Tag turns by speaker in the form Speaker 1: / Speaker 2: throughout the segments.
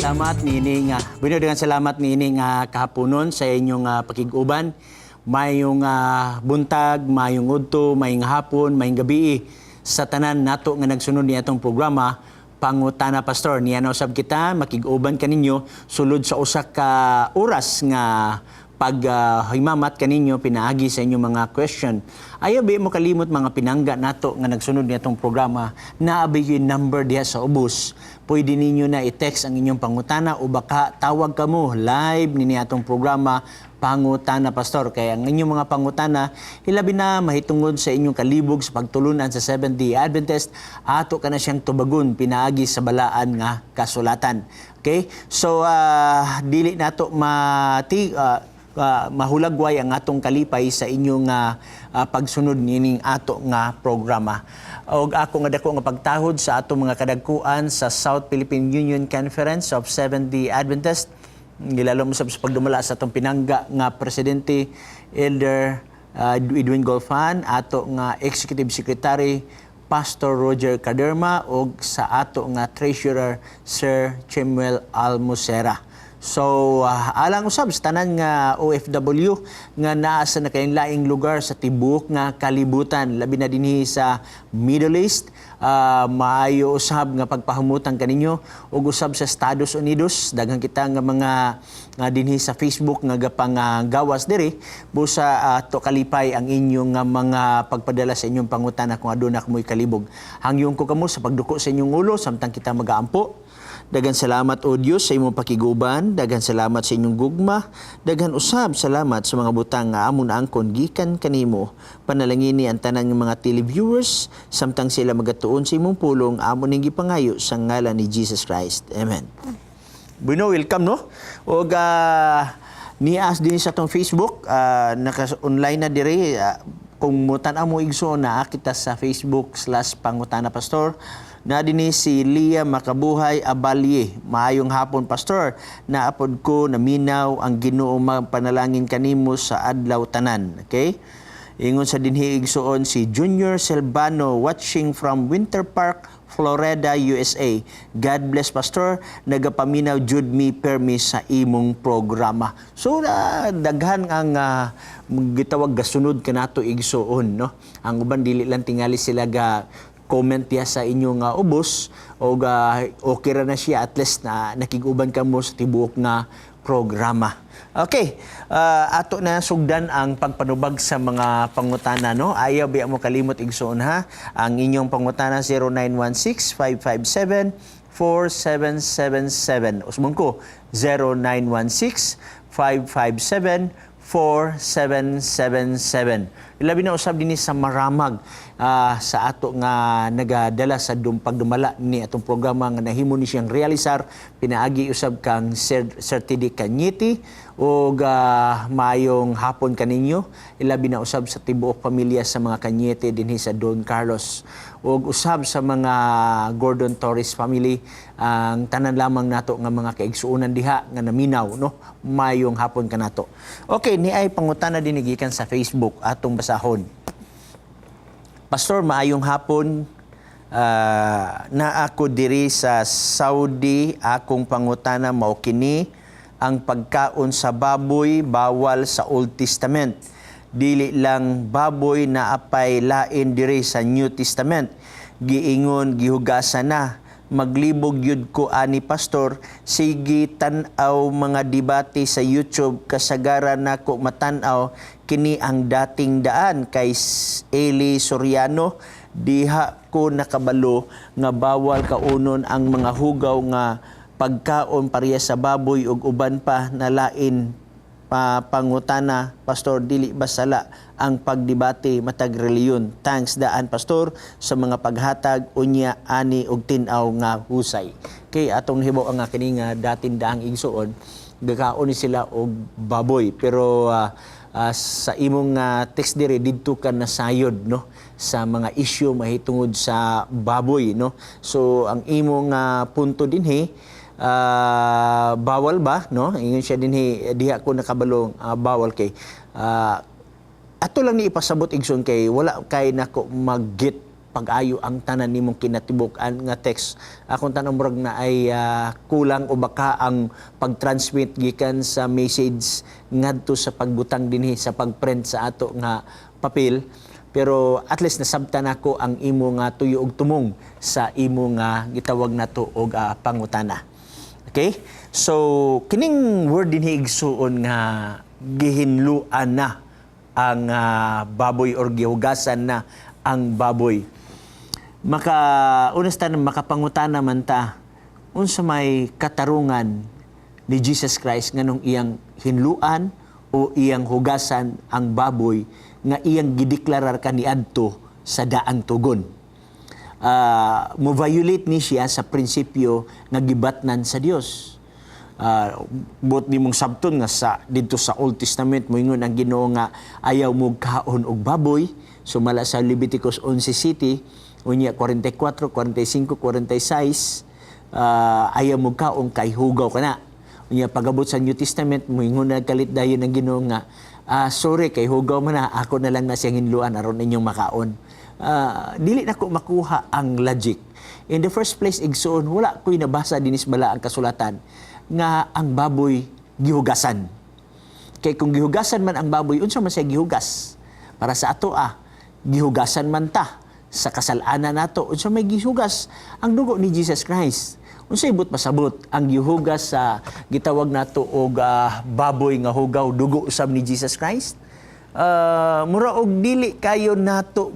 Speaker 1: salamat nining bino dengan salamat nining kahaponon sa inyong pakiguban. Mayong buntag, mayong udto, mayong hapon, mayong gabi sa tanan nato nga nagsunod ni atong programa Pangutana Pastor. Niya na usab kita makiguban kaninyo sulod sa usa ka oras nga paghimamat kaninyo pinaagi sa inyong mga question. Ayaw ba mo kalimot mga pinangga nato nga nagsunod ni atong programa na abay yung number diha sa ubos. Pwede ninyo na i-text ang inyong pangutana o baka tawag kamo live ni atong programa Pangutana Pastor. Kaya ang inyong mga pangutana, hilabi na mahitungod sa inyong kalibog sa pagtulunan sa Seventh-day Adventist, ato ka na siyang tubagon, pinaagi sa balaan nga kasulatan. Okay? So, dili nato mahulagway ang atong kalipay sa inyong pagsunod nining ato nga programa. O ako nga dako nga pagtahod sa atong mga kadagkuan sa South Philippine Union Conference of Seventh-day Adventist. Gilalo mo sa pagdumala sa atong pinangga nga Presidente Elder Edwin Golfan, ato nga Executive Secretary Pastor Roger Caderma o sa ato nga Treasurer Sir Chimuel Almosera. So, alang usab sa tanan nga OFW nga naa sa nakainlaing lugar sa tibuok nga kalibutan, labi na dinhi sa Middle East, maayo usab nga pagpahamutan kaninyo ug usab sa Estados Unidos, daghang kita nga mga dinhi sa Facebook nga gapang gawas diri busa to kalipay ang inyong nga mga pagpadala sa inyong pangutana kung aduna kamoy kalibog. Hangyon ko kamo sa pagduko sa inyong ulo samtang kita magaampo. Dagan salamat o Diyos sa imong pakiguban, dagan salamat sa inyong gugma, dagan usab salamat sa mga butang nga amon angkon gikan kanimo. Panalangini ang tanan ng mga televiewers samtang sila magatuon sa imong pulong amon ning gipangayo sa ngalan ni Jesus Christ. Amen. Bueno, welcome no. Og nias din sa tong Facebook, naka-online na diri. Kung mutan-aw mo igsoon na kita sa Facebook/Pangutana Pastor. Na dinhi si Lia Makabuhay Abalye. Maayong hapon, Pastor. Naapod ko na minaw ang Ginoo panalangin kanimo sa adlaw tanan. Okay? Ingon sa dinhi igsoon si Junior Selvano watching from Winter Park, Florida, USA. God bless, Pastor. Nagapaminaw jud mi permi sa imong programa. So, daghan ang gitawag gasunod kanato igsoon, no? Ang uban dili lang tingali sila ga comment ya sa inyong ubos o okay ra na siya at least na nakiguban ka mo sa tibuok nga programa. Okay, ato na sugdan ang pagpanubag sa mga pangutana, no? Ayaw biya mo kalimot igsoon ha. Ang inyong pangutana 0916-557-4777. Usmon ko 0916-557-4777. Ilabi na usab dinhi sa maramag sa ato nga nagadala sa pagdumala ni atong programa nga nahimo ni siyang realisar pinaagi usab kang Sir Tidy Cañete ug maayong hapon kaninyo. Ilabi na usab sa tibuok pamilya sa mga Cañete dinhi sa Don Carlos ug usab sa mga Gordon Torres family, ang tanan lamang nato nga mga kaigsuonan diha nga naminaw, no? Maayong hapon kanato. Okay, ni ay pangutana din gikan sa Facebook atong basahon. Pastor, maayong hapon. Na ako diri sa Saudi, akong pangutana mao kini, ang pagkaon sa baboy bawal sa Old Testament. Dili lang baboy na apay lain diri sa New Testament. Giingon gihugasan na. Maglibog yud ko ani Pastor, sige tan-aw mga debate sa YouTube kasagaran nako matan-aw kini ang dating daan kay Eli Soriano. Diha ko nakabalo nga bawal kaunon ang mga hugaw nga pagkaon pareha sa baboy ug uban pa na lain pangutana. Pastor, dili basala ang pagdebate matag reliyon. Thanks daan, Pastor, sa mga paghatag unya ani og tin-aw nga husay. Kay atong hibaw ang kini nga datin daang igsuon, gakaon ni sila og baboy pero sa imong text diri didto ka nasayod, no, sa mga issue mahitungod sa baboy, no. So ang imong punto dinhi, bawal ba, no? Ingon siya dinhi diha ko nakabalo bawal kay ato lang ni ipasabot igsoon kay wala kay nako mag-get pag-ayo ang tanan nimong kinatibuk-an nga text. Akong tanong murag na ay kulang o baka ang pag-transmit gikan sa message ngadto sa pagbutang dinhi sa pag-print sa ato nga papel. Pero at least nasabtan ako ang imo nga tuyo og tumong sa imo nga gitawag nato og pangutana. Okay? So kining word dinhi igsuon nga gihinluan na ang baboy or gihugasan na ang baboy. Makapangutana man ta unsa may katarungan ni Jesus Christ nganong iyang hinluan o iyang hugasan ang baboy nga iyang gideklarar kaniadto sa daang tugon. Mo-violate ni siya sa prinsipyo nga gibatnan sa Dios. Buot ni mong sabton nga dito sa Old Testament moingon ang Ginoo nga ayaw mo kaon og baboy. Sumala sa Leviticus 11:7, unya 44, 45, 46, ayaw mo kaon kay hugaw kana. Unya pagabot sa New Testament moingon na kalit dayon ang Ginoo nga sorry kay hugaw man na ako na lang na siyang hinluan aron ninyong makaon. Dili na ko makuha ang logic. In the first place igsuon wala ko'y nabasa dinis bala ang kasulatan nga ang baboy gihugasan. Kay kung gihugasan man ang baboy, unsa man siya gihugas? Para sa ato gihugasan man ta sa kasalanan nato. Unsa may gihugas? Ang dugo ni Jesus Christ. Unsa ibot pasabot ang gihugas sa gitawag nato og baboy nga hugaw dugo usab ni Jesus Christ? Mura og dili kayo nato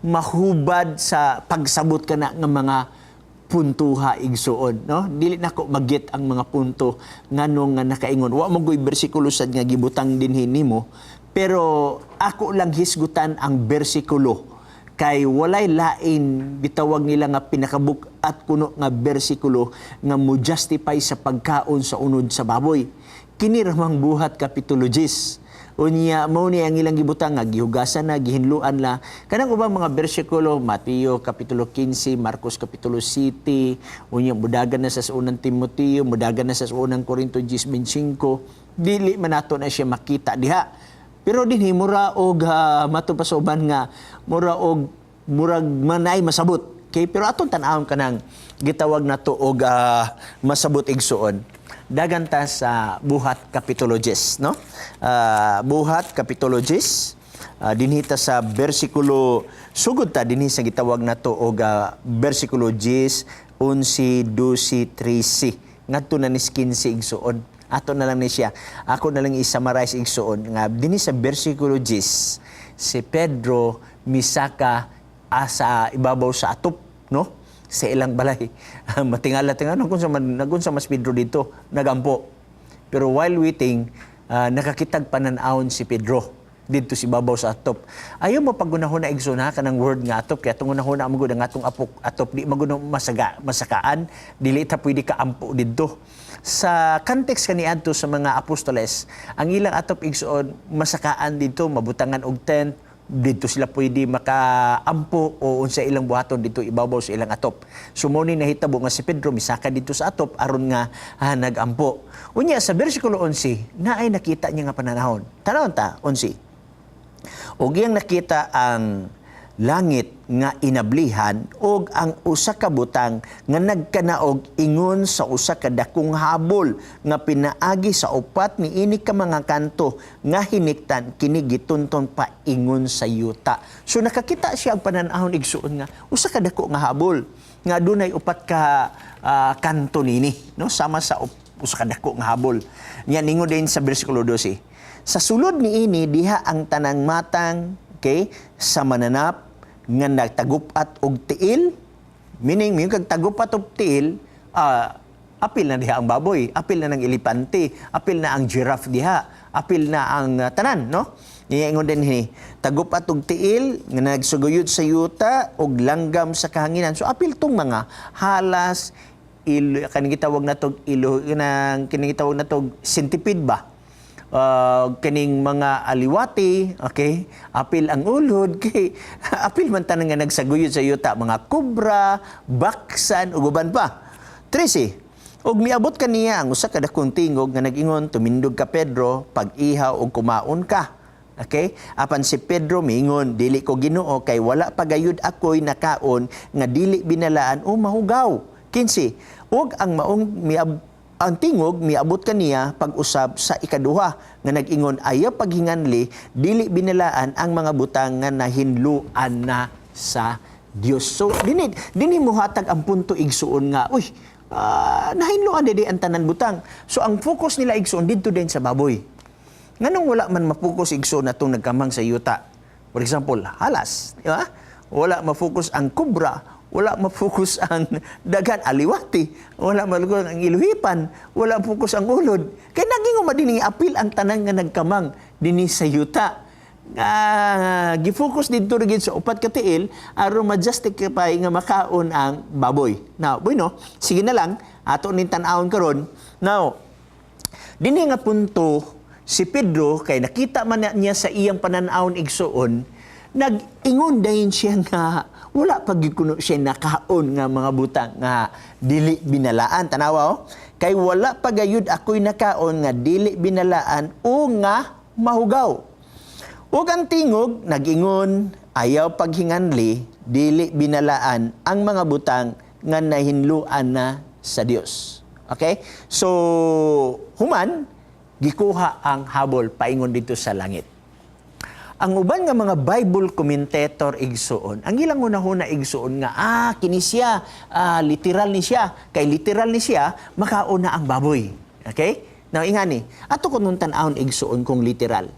Speaker 1: mahubad sa pagsabot kana nga mga puntuha igsuon, no? Dili nako magget ang mga punto nganong nga nakaingon. Wa mo goy bersikulo sad nga gibutang dinhi nimo, pero ako lang hisgutan ang bersikulo kay walay lain bitawag nila nga pinakabuk at kuno nga bersikulo nga mo justify sa pagkaon sa unod sa baboy. Kini ramang buhat kapitulo 10. Unya mao ni ang ilang gibutang nga gihugasan na gihinluan la kanang ubang mga bersikulo Mateo kapitulo 15, Marcos kapitulo 7, unya mudagan na sa unang Timoteo, mudagan na sa unang Korinto 10:25, dili man nato na siya makita diha. Pero dinhi mura og matupasuban nga murag manay masabot. Okay? Pero atong tan-awon kanang gitawag nato og masabot igsuon. Dagan ta sa Buhat kapitulo 10, no? Buhat kapitulo 10, dinhi ta sa bersikulo sugod ta dinhi sa gitawag nato og bersikulo 10, 11, 12, 13. Ngadto na ni 15 igsuon. Ato na lang ni siya. Ako na lang i-summarize igsuon nga dinhi sa bersikulo 10 si Pedro misaka sa ibabaw sa atop, no? Sa ilang balay. Matingala-tingala kung sa mas Pedro dito nagampo. Pero while waiting, nakakitag pananawon si Pedro dito si babaw sa atop. Ayaw mo pagunahon na igsoon kanang word nga atop kaya tungunahon na magud ang atong atop di maguno masakaan dili ta pwede ka ampo didto. Sa context kaniadto sa mga apostoles, ang ilang atop igsoon masakaan dito, mabutangan og tent, dito sila pwede makaampo o unsa ilang buhaton dito ibabaw sa ilang atop. Sumuni nahitabo nga si Pedro misaka dito sa atop aron nga nagampo. Unya sa bersikulo 11 naay nakita niya nga pananahon. Tanawon ta 11. Og iyang nakita ang langit nga inablihan og ang usa ka butang nga nagkanaog ingon sa usa ka dakong habol nga pinaagi sa upat ni ini ka mga kanto nga hiniktan kini gitunton pa ingon sa yuta. So nakakita siya ang pananahon igsuon nga usa ka dako nga habol nga dunay upat ka kanto nini, no? Sama sa usa ka dako nga habol. Nya ningon din sa bersikulo 12. Sa sulod ni ini diha ang tanang matang, okay, sa mananap nga nagtagupat og tiil, meaning may kag tagupat og tiil, apil na diha ang baboy, apil na ng elepante, apil na ang giraffe diha, apil na ang tanan, no? Niingon din ni tagupat og tiil nga nagsuguyod sa yuta og langgam sa kahanginan. So apil tong mga halas, kaning gitawag natog kining gitawag natog centipede ba? Kaning mga aliwati, okay? Apil ang ulod, kay apil man tanang nga nagsaguyod sa yuta, mga kubra, baksan, ug uban pa. 13. Og miabot kaniya ang usa ka dakong tingog nga nag-ingon, tumindog ka Pedro, pag-ihaw og kumaon ka. Okay? Apan si Pedro mingon, dili ko Ginoo kay wala pagayud ako'y nakaon nga dili binalaan o mahugaw. 15. Ug ang maong ang tingog miabot kaniya pag-usab sa ikaduha nga nag-ingon ayaw paghinganli dili binalaan ang mga butang nga nahinluan na sa Dios. So dinhi mohatag ang punto igsuon nga nahinluan di ang tanan butang. So ang focus nila igsuon didto din sa baboy. Nganong wala man mapokus igsuon natong nagkamang sa yuta? For example, halas, di ba? Wala mafokus ang kubra, wala mafokus ang dagan aliwati, wala mafokus ang iluhipan, wala mafokus ang ulod. Kaya naging madining apil ang tanan nga nagkamang dinhi sa yuta. Gifocus dito rin sa upat ka tiil aron ma-justify nga makaon ang baboy. Now, bueno, sige na lang, ato ning tan-awon karon. Now, dinhi nga punto si Pedro, kay nakita man niya sa iyang pananawon igsuon, nag-ingon dayon siya nga wala pagikuno siya nakaon nga mga butang nga dili binalaan. Tanawa kay wala pagayud ako'y nakaon nga dili binalaan o nga mahugaw. Ug ang tingog nag-ingon ayaw paghinganli dili binalaan ang mga butang nga nahinluan na sa Dios. Okay? So, human gikuha ang habol paingon dito sa langit. Ang uban nga mga Bible commentator igsuon, ang ilang una-una igsuon nga, kini siya, literal ni siya. Kay literal ni siya, makauna ang baboy. Okay? Now, ingani, ato ko nung tan-awon igsuon kung literal.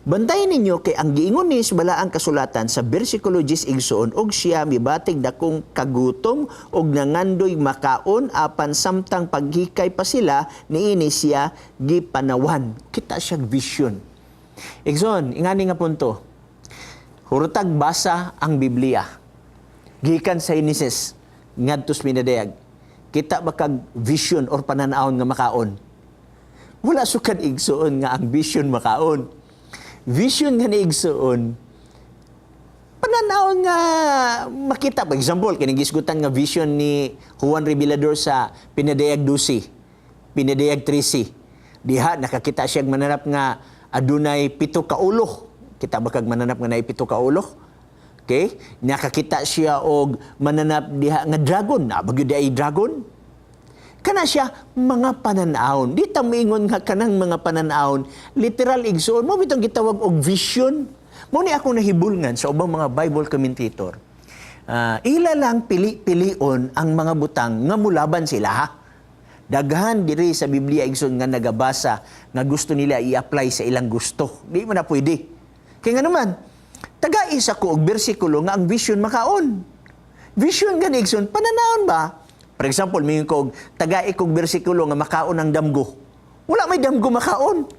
Speaker 1: Bantayan ninyo kay ang giingon ni bala ang kasulatan sa bersikulo 10 igsuon og siya mibatig dakong kagutom og nangandoy makaon apan samtang paghikay pa sila niini siya gipanawan. Kita siya vision. Igsoon, ingani nga punto. Hurtag basa ang Biblia. Gikan sa Genesis ngadto sa pinadayag. Kita ba kag vision or pananawon nga makaon? Wala sukad igsuon nga ang vision makaon. Vision nga naigsuon, pananawon nga makita. For example, kinigisgutan nga vision ni Juan Revelador sa Pinadayag 12, Pinadayag 13. Diha, nakakita siya mananap nga adunay 7 ka ulo. Kita ba kag mananap nga na 7 ka ulo? Okay? Nakakita siya og mananap diha nga dragon. Nabagyo di ay dragon. Kana siya mga pananawon. Di ta moingon nga kanang mga pananawon literal igsuon mo bitong gitawag og vision. Mo ni ako nahibulngan sa ubang mga Bible commentator. Ila lang pili-pilion ang mga butang nga mulaban sila ha. Daghan diri sa Biblia igsuon nga nagabasa nga gusto nila i-apply sa ilang gusto. Di man na pwede. Kaya nga naman, taga-isa ko og bersikulo nga ang vision makaon. Vision nga igsuon pananawon ba? For example, may kog taga-ikog bersikulo nga makaon ang damgo. Wala may damgo makaon.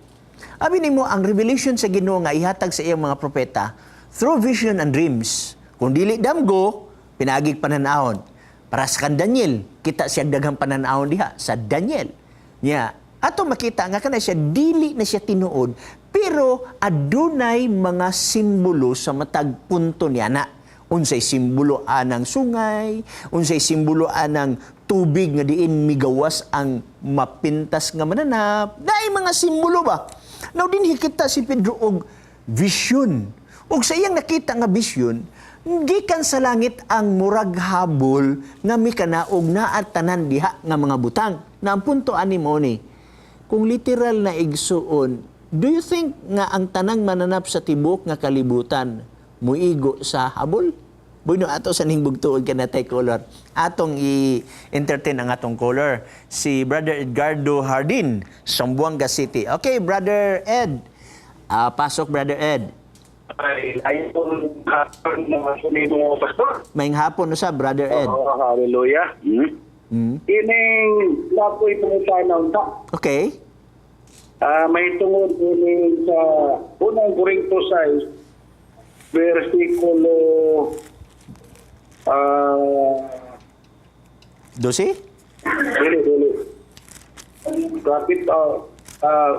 Speaker 1: Abi nimo ang revelation sa Ginoo nga ihatag sa iyang mga propeta through vision and dreams. Kung dili damgo, pinagig pananawon. Para sa kan Daniel, kita siya daghang pananawon diha sa Daniel. Nya, ato makita nga kana siya dili na siya tinuod, pero adunay mga simbolo sa matag punto niya na. Unsay simbolo anang sungay, unsay simbolo anang tubig nga diin migawas ang mapintas nga mananap. Daay mga simbolo ba? Now dinhi kita si Pedro og vision. Ug sa iyang nakita nga vision, gikan sa langit ang murag habol nga mikanaog naa tanan diha nga mga butang. Na ang punto ani mo ni, kung literal na igsuon, do you think nga ang tanang mananap sa tibok nga kalibutan muigo sa habol? Bueno, ato sa ningbugtuod ka na tayo caller. Atong i-entertain ang atong caller. Si Brother Edgardo Hardin, Sambuanga City. Okay, Brother Ed. Pasok, Brother Ed.
Speaker 2: Ay, ayun hapon mga sunito mo, Pastor.
Speaker 1: Maying hapon no sa, Brother Ed.
Speaker 2: Hallelujah. Ining lapoy pumunta na unta.
Speaker 1: Okay.
Speaker 2: May tungod ining sa unang Korinto 6, versikulo
Speaker 1: 12?
Speaker 2: Dili.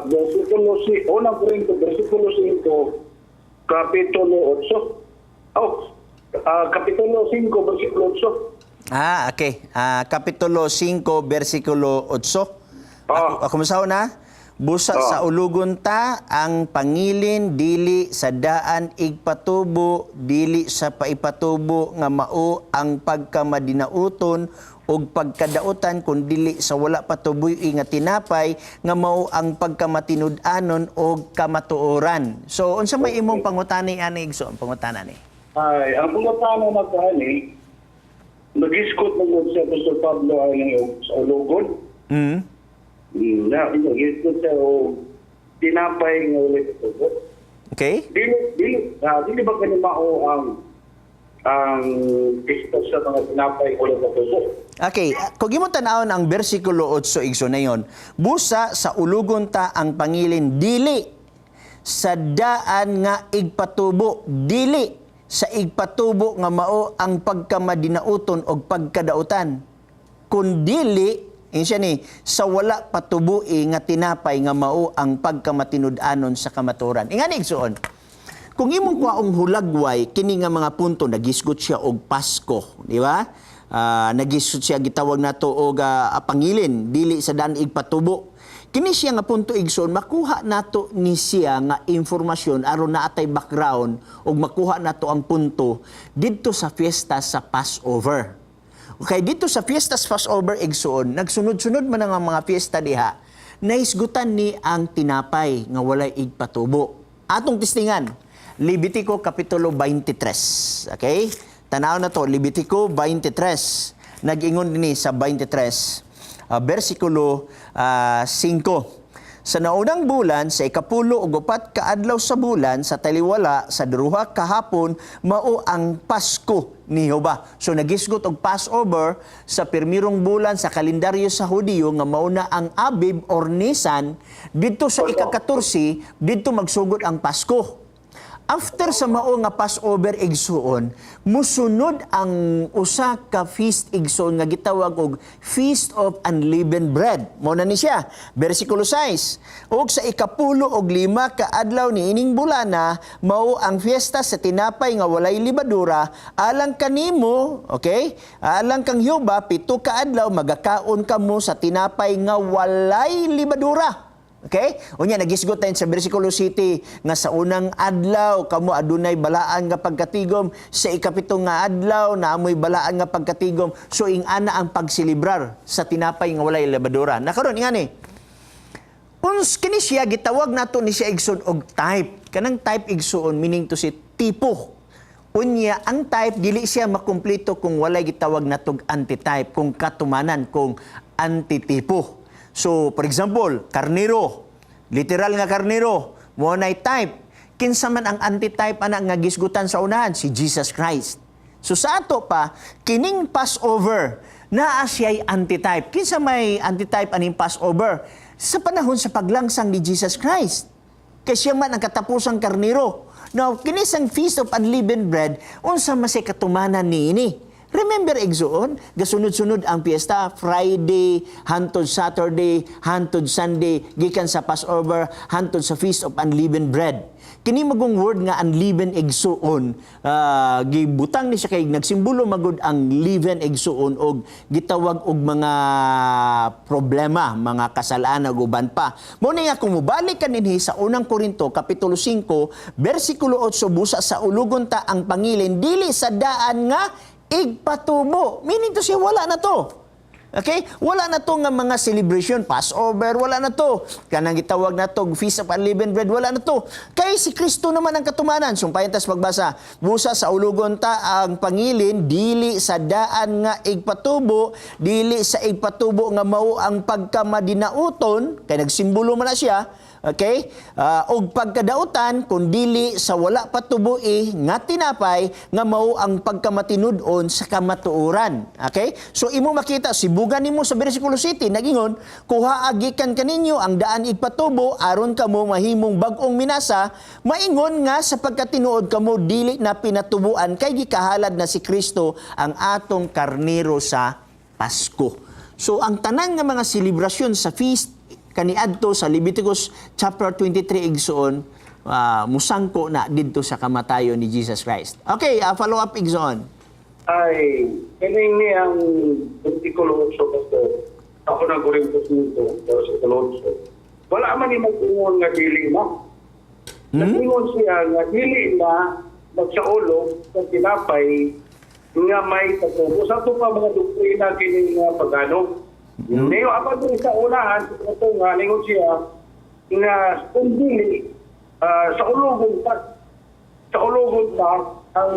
Speaker 2: Versikulo 6, unang Korinto, versikulo 5, kapitulo 8. Kapitulo 5, versikulo 8.
Speaker 1: Okay. Kapitulo 5, versikulo 8. Ako masaw na. Busa sa ulugon ta ang pangilin dili sa daan igpatubo dili sa paipatubo nga mao ang pagkamadinauton ug pagkadautan kun dili sa wala patuboy nga tinapay nga mao ang pagkamatinud-anon og kamatuoran. So unsa may imong pangutani ani igsoon pangutana ni?
Speaker 2: Ay, ang pangutana na kani, nag-iskot na siya Pastor Pablo ay sa ulugon. Na, nag-iskot siya o tinapay nga ulit ito.
Speaker 1: Okay?
Speaker 2: Dili ba kanimao ang pisto sa mga tinapay ulit ito?
Speaker 1: Okay, kung imo tan-awon ang bersikulo 8 igsoon na yon, busa sa ulugon ta ang pangilin dili sa daan nga igpatubo dili sa igpatubo nga mao ang pagkamadinauton og pagkadautan kun dili siya ni sa wala patuboi nga tinapay nga mao ang pagkamatinud-anon sa kamatuoran. Ingani igsoon, kung imong kwaong hulagway kini nga mga punto nagisgot siya og Pasko, di ba? Nagisgot siya gitawag nato og pangilin dili sa daan igpatubo. Kini siya nga punto igsoon makuha nato ni siya nga informasyon aron naatay background ug makuha nato ang punto didto sa fiesta sa Passover. Okay, dito sa fiesta sa Passover igsoon nagsunod-sunod man ang mga fiesta diha naisgutan ni ang tinapay nga walay igpatubo. Atong tistingan Levitico kapitulo 23. Okay? Tanaw na to Levitico 23. Nag-ingon dinhi sa 23. Versikulo 5. Sa naunang bulan, sa ikapulo ug upat ka adlaw sa bulan, sa taliwala, sa duha kahapon, mao ang Pasko ni Jehova. So nagisgot og Passover sa pirmirong bulan sa kalendaryo sa Hudiyo nga mao na ang Abib or Nisan, didto sa ika-14, didto magsugod ang Pasko. After sa mao nga Passover igsoon, musunod ang usa ka feast igsoon nga gitawag og Feast of Unleavened Bread. Mao na ni siya. Bersikulo 6. Og sa ikapulo og 5 ka adlaw ni ining bulana, mao ang fiesta sa tinapay nga walay libadura, alang kanimo, okay? Alang kang Jehova 7 ka adlaw magakaon kamo sa tinapay nga walay libadura. Okay? Unya nagisgot tayo sa bersikulo 7 nga sa unang adlaw kamo adunay balaan nga pagkatigom, sa ikapitong nga adlaw naamoy balaan nga pagkatigom. So ing-ana ang pagsilibrar sa tinapay nga walay lebadura. Nakaron ingani. Uns kini siya gitawag nato ni siya igsoon og type. Kanang type igsoon meaning to say tipo. Unya ang type dili siya makumpleto kung walay gitawag natog antitype, kung katumanan, kung antitipo. So, for example, karnero, literal nga karnero, mo na'y type. Kinsa man ang antitype ana nga gisgutan sa unahan? Si Jesus Christ. So, sa ato pa, kining Passover, naa siya'y antitype. Kinsa may antitype aning Passover? Sa panahon sa paglangsang ni Jesus Christ. Kaya siya man ang katapusang karnero. Now, kinisang Feast of Unleavened Bread, unsa masay katumanan ni ini? Remember igsoon, gasunod-sunod ang piyesta, Friday, hantod Saturday, hantod Sunday, gikan sa Passover, hantod sa Feast of Unleavened Bread. Kini magong word nga unleavened igsoon, gibutang ni siya kay nagsimbolo magud ang leaven igsoon og gitawag og mga problema, mga kasalaan ug uban pa. Mo ni nga kung mobalik kaninhi sa unang Korinto kapitulo 5, bersikulo 8, busa sa ulugon ta ang pangilin dili sa daan nga igpatubo. Meaning to siya, wala na to. Okay? Wala na to nga mga celebration, Passover, wala na to. Kanang gitawag na to, Feast of Unleavened Bread, wala na to. Kay si Kristo naman ang katumanan. Sumpayan tas pagbasa. Busa sa ulugon ta ang pangilin, dili sa daan nga igpatubo, dili sa igpatubo nga mao ang pagkamadinauton, kay nagsimbolo man na siya, okay? Og pagkadautan kung dili sa wala patuboi nga tinapay nga mao ang pagkamatinud-on sa kamatuoran. Okay? So imo makita sibugan nimo sa bersikulo 7 nagingon kuha agikan kaninyo ang daan igpatubo aron kamo mahimong bag-ong minasa, maingon nga sa pagkatinuod kamo dili na pinatubuan kay gikahalad na si Kristo ang atong karnero sa Pasko. So ang tanan nga mga selebrasyon sa feast kaniadto sa Leviticus chapter 23 igsoon, musangko na didto sa kamatayon ni Jesus Christ. Okay, follow up igsoon.
Speaker 2: Ay, kaning ni ang Versikulo 8 Pastor. Ako na Korinto 5, sa Korinto. wala man ni mag-ingon nga dili na. Nag-ingon siya nga dili na magsaulog sa tinapay nga may patubo. Sa ito pa mga doktrina kini nga pagano. Ngayon, ako doon sa unahan, ito nga, ningon siya nga kung dili, sa ulugon pa ang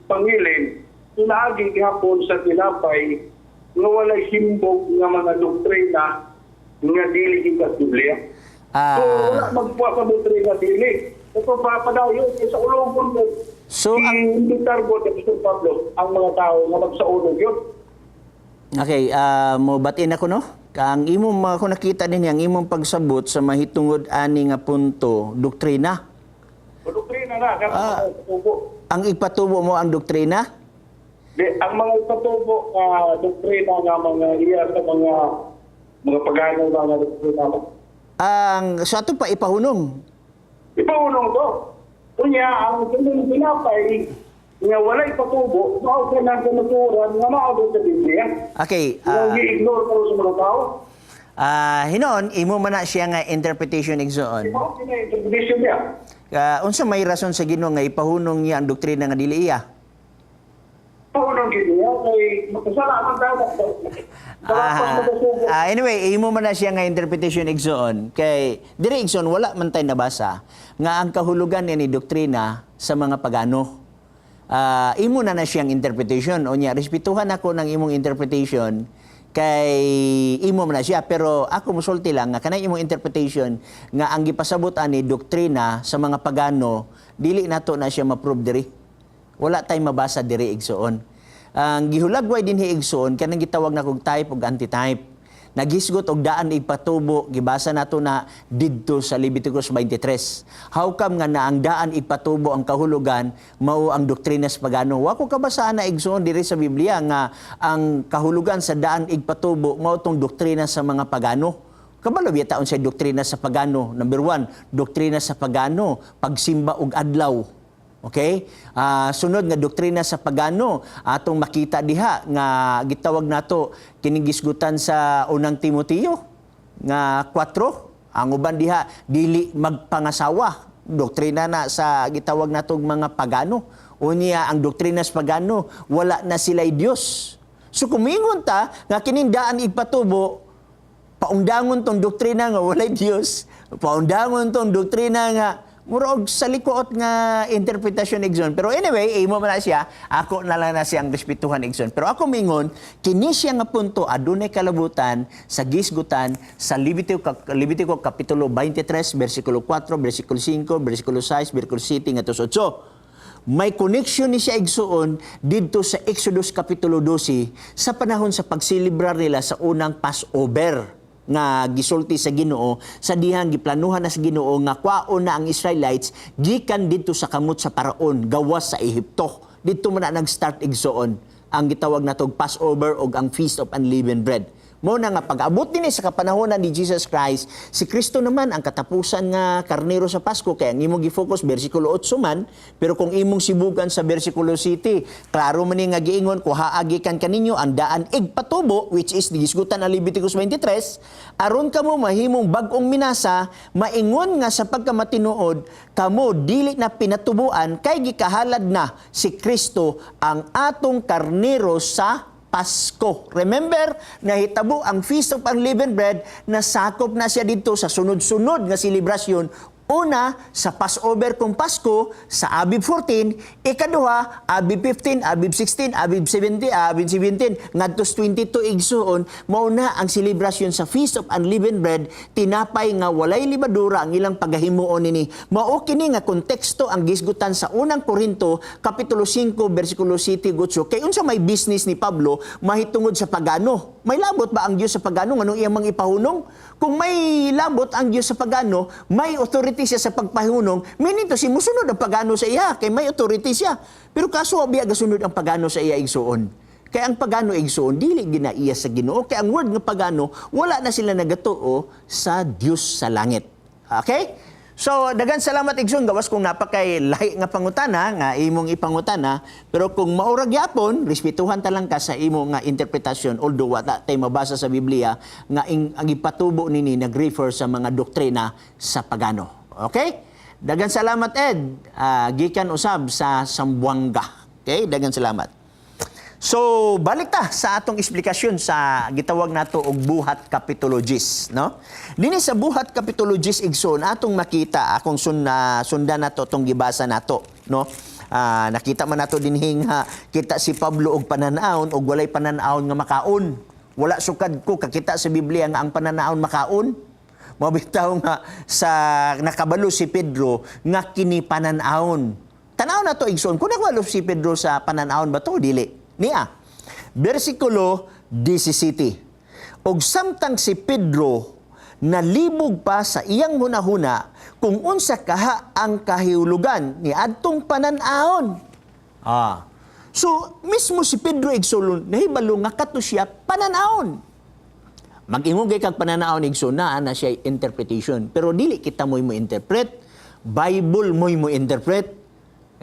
Speaker 2: pangilin, inaagi gihapon sa tinapay nga walay himbog nga mga doktrina nga dili ika Biblia. So, wala magpuwa sa doktrina dili. Ito papadayon sa ulugon mo.
Speaker 1: So,
Speaker 2: hindi targot ng Apostol Pablo ang mga tao nga magsaulog yun.
Speaker 1: Okay, mo batin ako no? Ang imong ako nakita din ang imong pagsabot sa mahitungod ani nga punto, doktrina.
Speaker 2: O doktrina na, kasi patubo.
Speaker 1: Ang ipatubo mo ang doktrina?
Speaker 2: Ang mga patubo doktrina nga mga iya sa mga pagano mga doktrina.
Speaker 1: Ang sa ato pa ipahunong.
Speaker 2: Ipaunong to. Kunya, ang kanyang pinapay nga walay patubo, mao ka na kanaturan nga mao sa Biblia.
Speaker 1: Okay,
Speaker 2: Nga i-ignore ko sa mga tao.
Speaker 1: hinon imo man na siya nga interpretation igsoon.
Speaker 2: Mao kina-interpretation niya.
Speaker 1: Unsa may rason sa Ginoo nga ipahunong niya ang doktrina nga dili iya?
Speaker 2: Paunong gini niya, kay makasala man tayo.
Speaker 1: Anyway, imo man na siya nga interpretation igsoon. Kay diri igsoon wala man tay nabasa nga ang kahulugan ni doktrina sa mga pagano. Imo na siyang interpretation. O niya, respetuhan ako ng imong interpretation kay imo man na siya. Pero ako musulti lang nga kanay imong interpretation nga ang gipasabot ani doktrina sa mga pagano, dili nato na siya ma-prove diri. Wala tay mabasa diri igsoon. Ang gihulagway din igsoon kanang gitawag na kog type ug anti-type. Nagisgot og daan ipatubo, gibasa nato na didto sa Leviticus 23. How come nga na ang daan ipatubo ang kahulugan mao ang doktrina sa pagano? Wa ko kabasaan na igsoon diri sa Biblia nga ang kahulugan sa daan ipatubo mao tong doktrina sa mga pagano. Kabalo biya taon sa doktrina sa pagano? Number 1, doktrina sa pagano, pagsimba og adlaw. Okay? Sunod nga doktrina sa pagano, atong makita diha nga gitawag nato kining gisgutan sa unang Timoteo nga 4, ang uban diha dili magpangasawa. Doktrina na sa gitawag natong mga pagano. Unya ang doktrina sa pagano, wala na sila'y Dios. So kumingon ta nga kining daan ipatubo, paundangon tong doktrina nga walay Dios, paundangon tong doktrina nga murag sa likuot nga interpretation igsoon. Pero anyway, imo man na siya, ako na lang na siyang respetuhan igsoon. Pero ako mingon, kini siya nga punto adunay kalabutan sa gisgutan sa Levitico kapitulo 23, versikulo 4, versikulo 5, versikulo 6, versikulo 7 ngadto sa 8. May connection ni siya igsoon didto sa Exodus kapitulo 12 sa panahon sa pagsilibrar nila sa unang Passover nga gisulti sa Ginoo sa dihang giplanuhan na sa Ginoo nga kwaon na ang Israelites gikan didto sa kamot sa Paraon gawas sa Ehipto. Didto man na nag-start igsoon ang gitawag natog Passover o ang Feast of Unleavened Bread. Mao na nga pag-abot din sa kapanahonan ni Jesus Christ, si Kristo naman ang katapusan nga karnero sa Pasko. Kaya ang imong gi-focus versikulo 8 man, pero kung imong sibugan sa versikulo 7, klaro man ni nga giingon, kuhaagi kan kaninyo ang daan igpatubo, which is digisgutan ang Leviticus 23, aron kamo mahimong bag-ong minasa, maingon nga sa pagkamatinuod, kamo dili na pinatubuan, kay gikahalad na si Kristo ang atong karnero sa Pasko. Remember, nahitabo ang Feast of Unleavened Bread na sakop na siya dito sa sunod-sunod nga selebrasyon. Una, sa Passover kung Pasko, sa Abib 14, ikaduha, Abib 15, Abib 16, Abib 17, Abib 17, ngadtos 22 igsuon, mauna ang selebrasyon sa Feast of Unleavened Bread, tinapay nga walay libadura ang ilang pagahimuon nini. Mao kini nga konteksto ang gisgutan sa unang Korinto, kapitulo 5, versikulo 7, gutso. Kay unsa may business ni Pablo, mahitungod sa pagano. May labot ba ang Dios sa pagano? Anong iyang mga ipahunong? Kung may labot ang Dios sa pagano, may authority siya sa pagpahunong, minito si musunod ang pagano sa iya, kay may authority siya. Pero kaso, biya gasunod ang pagano sa iya igsuon. Kaya ang pagano igsuon, dili ginaiya sa Ginoo. Kaya ang word nga pagano, wala na sila nagatuo sa Dios sa langit. Okay? So, dagan salamat Igsoon, gawas kung napakay lahi nga pangutana, nga imong ipangutana, pero kung maurag yapon, respetuhan ta lang ka sa imong nga interpretasyon, although wala tay mabasa sa Biblia, nga ang ipatubo nini nag-refer sa mga doktrina sa pagano. Okay? Dagan salamat Ed, gikan usab sa Sambuanga. Okay? Dagan salamat. So, balik ta sa atong eksplikasyon sa gitawag nato og buhat kapitologis, no? Dinhi sa buhat kapitologis igsoon atong makita akong sundan nato tong gibasa nato, no? Nakita man nato dinhi nga kita si Pablo og pananaon og walay pananaon nga makaon. Wala sukad ko kakita sa Biblia nga ang pananaon makaon. Mabitaw nga sa nakabalo si Pedro nga kini pananaon. Tanaw na to igsoon kung nakabalo si Pedro sa pananaon ba to dili? Niya, versikulo 17. Og samtang si Pedro nalibog pa sa iyang hunahuna kung unsa kaha ang kahulugan ni adtong pananaon. So, mismo si Pedro igsoon nahibalo nga kato siya pananaon. Mag-ingugay kag pananaon igsoon na siya interpretation. Pero dili kita mo interpret, Bible mo interpret.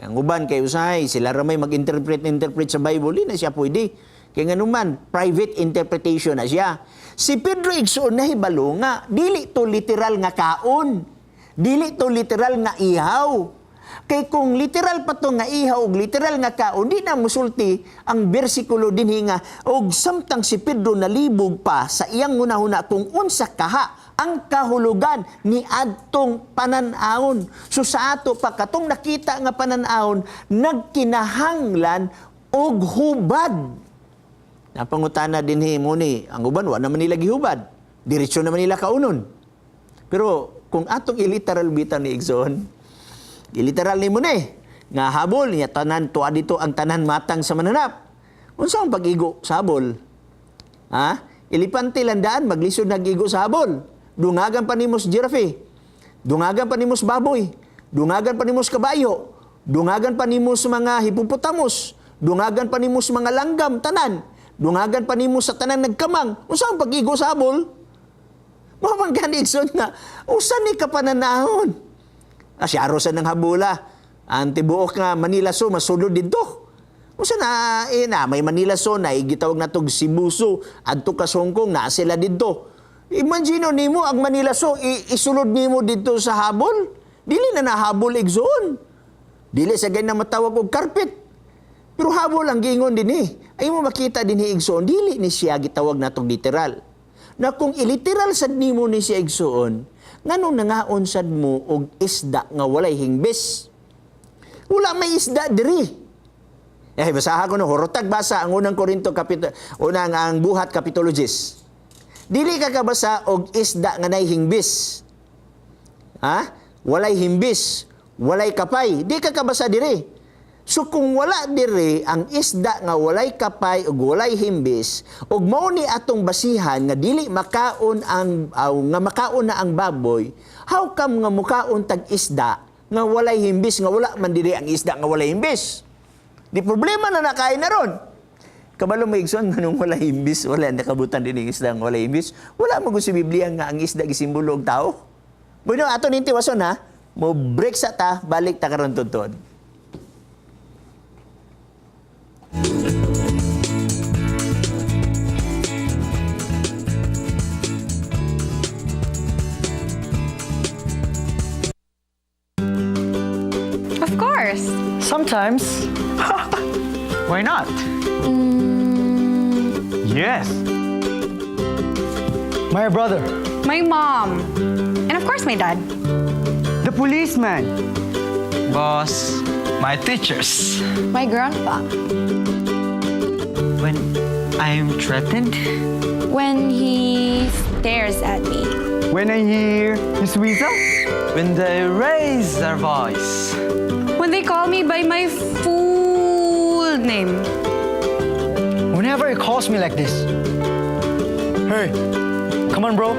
Speaker 1: Ang uban kay usahay, sila ramay mag-interpret sa Bible, di na siya pwede. Kaya nga naman, private interpretation na siya. Si Pedro igsoon nahibalo nga, dili to literal nga kaon. Dili to literal nga ihaw. Kay kung literal pa to nga ihaw og literal nga kaon, di na musulti ang bersikulo dinhi nga, og samtang si Pedro nalibog pa sa iyang hunahuna kung unsa kaha ang kahulugan ni adtong pananaon. So sa ato pa katong nakita nga pananaon nagkinahanglan og hubad. Napangutana dinhi mo ni, ang uban wa naman nila gihubad. Diretso naman nila kaunon. Pero kung atong iliteral bitan ni Igsoon, iliteral ni mo ni nga habol niya tanan tuwa dito ang tanan matang sa mananap. Unsa ang pag-igo sa habol? Ilipante landaan maglisod nag-igo sa habol. Dungagan pa nimos giraffe, dungagan pa nimos baboy, dungagan pa nimos kabayo, dungagan pa nimos mga hippopotamus, dungagan pa nimos mga langgam tanan, dungagan pa nimos sa tanan nagkamang. Unsa ang pag-igo sa habol? Mapangkan Igsoon nga, usa ni kapananahon. Si arosan ng habula, ang tibuok nga Manila Zoo masulod dito. Usa na may Manila Zoo na gitawag natog Sibuso adto ka Songkong na sila didto. Imagine nimo ang Manila Zoo isulod nimo dito sa habol. Dili na nahabol Igsoon. Dili sa ganyan matawag og carpet. Pero habol ang gingon dinhi. Ay mo makita dinhi Igsoon, dili ni siya gitawag natong literal. Na kung iliteral sad nimo ni siya Igsoon, nganong nangaon sad mo og isda nga walay hingbis? Wala may isda diri. Basaha ko no, horotag basa ang unang Korinto unang ang buhat kapitologis. Dili ka kabasa og isda nga nay hingbis. Walay himbis, walay kapay. Di ka kabasa diri. So kung wala diri ang isda nga walay kapay ug walay himbis, ug mao ni atong basihan nga dili makaon nga makaon na ang baboy, how come nga mukaon tag isda nga walay himbis nga wala man diri ang isda nga walay himbis? Di problema na nakain na ron. Kabalo mo Igsoon nganong wala himbis, wala nakabutan din ang isda nga wala himbis. Wala mo sa Biblia nga ang isda gisimbolo og tao. Bueno, ato ning tiwason mo break sa ta, balik ta karon tuntun.
Speaker 3: Of course.
Speaker 4: Sometimes. Why not? Yes. My brother.
Speaker 3: My mom. And of course, my dad.
Speaker 4: The policeman. Boss. My teachers.
Speaker 3: My grandpa.
Speaker 4: When I'm threatened.
Speaker 3: When he stares at me.
Speaker 4: When I hear his whistle. When they raise their voice.
Speaker 3: When they call me by my full name.
Speaker 4: Whenever he calls me like this. Hey, come on, bro.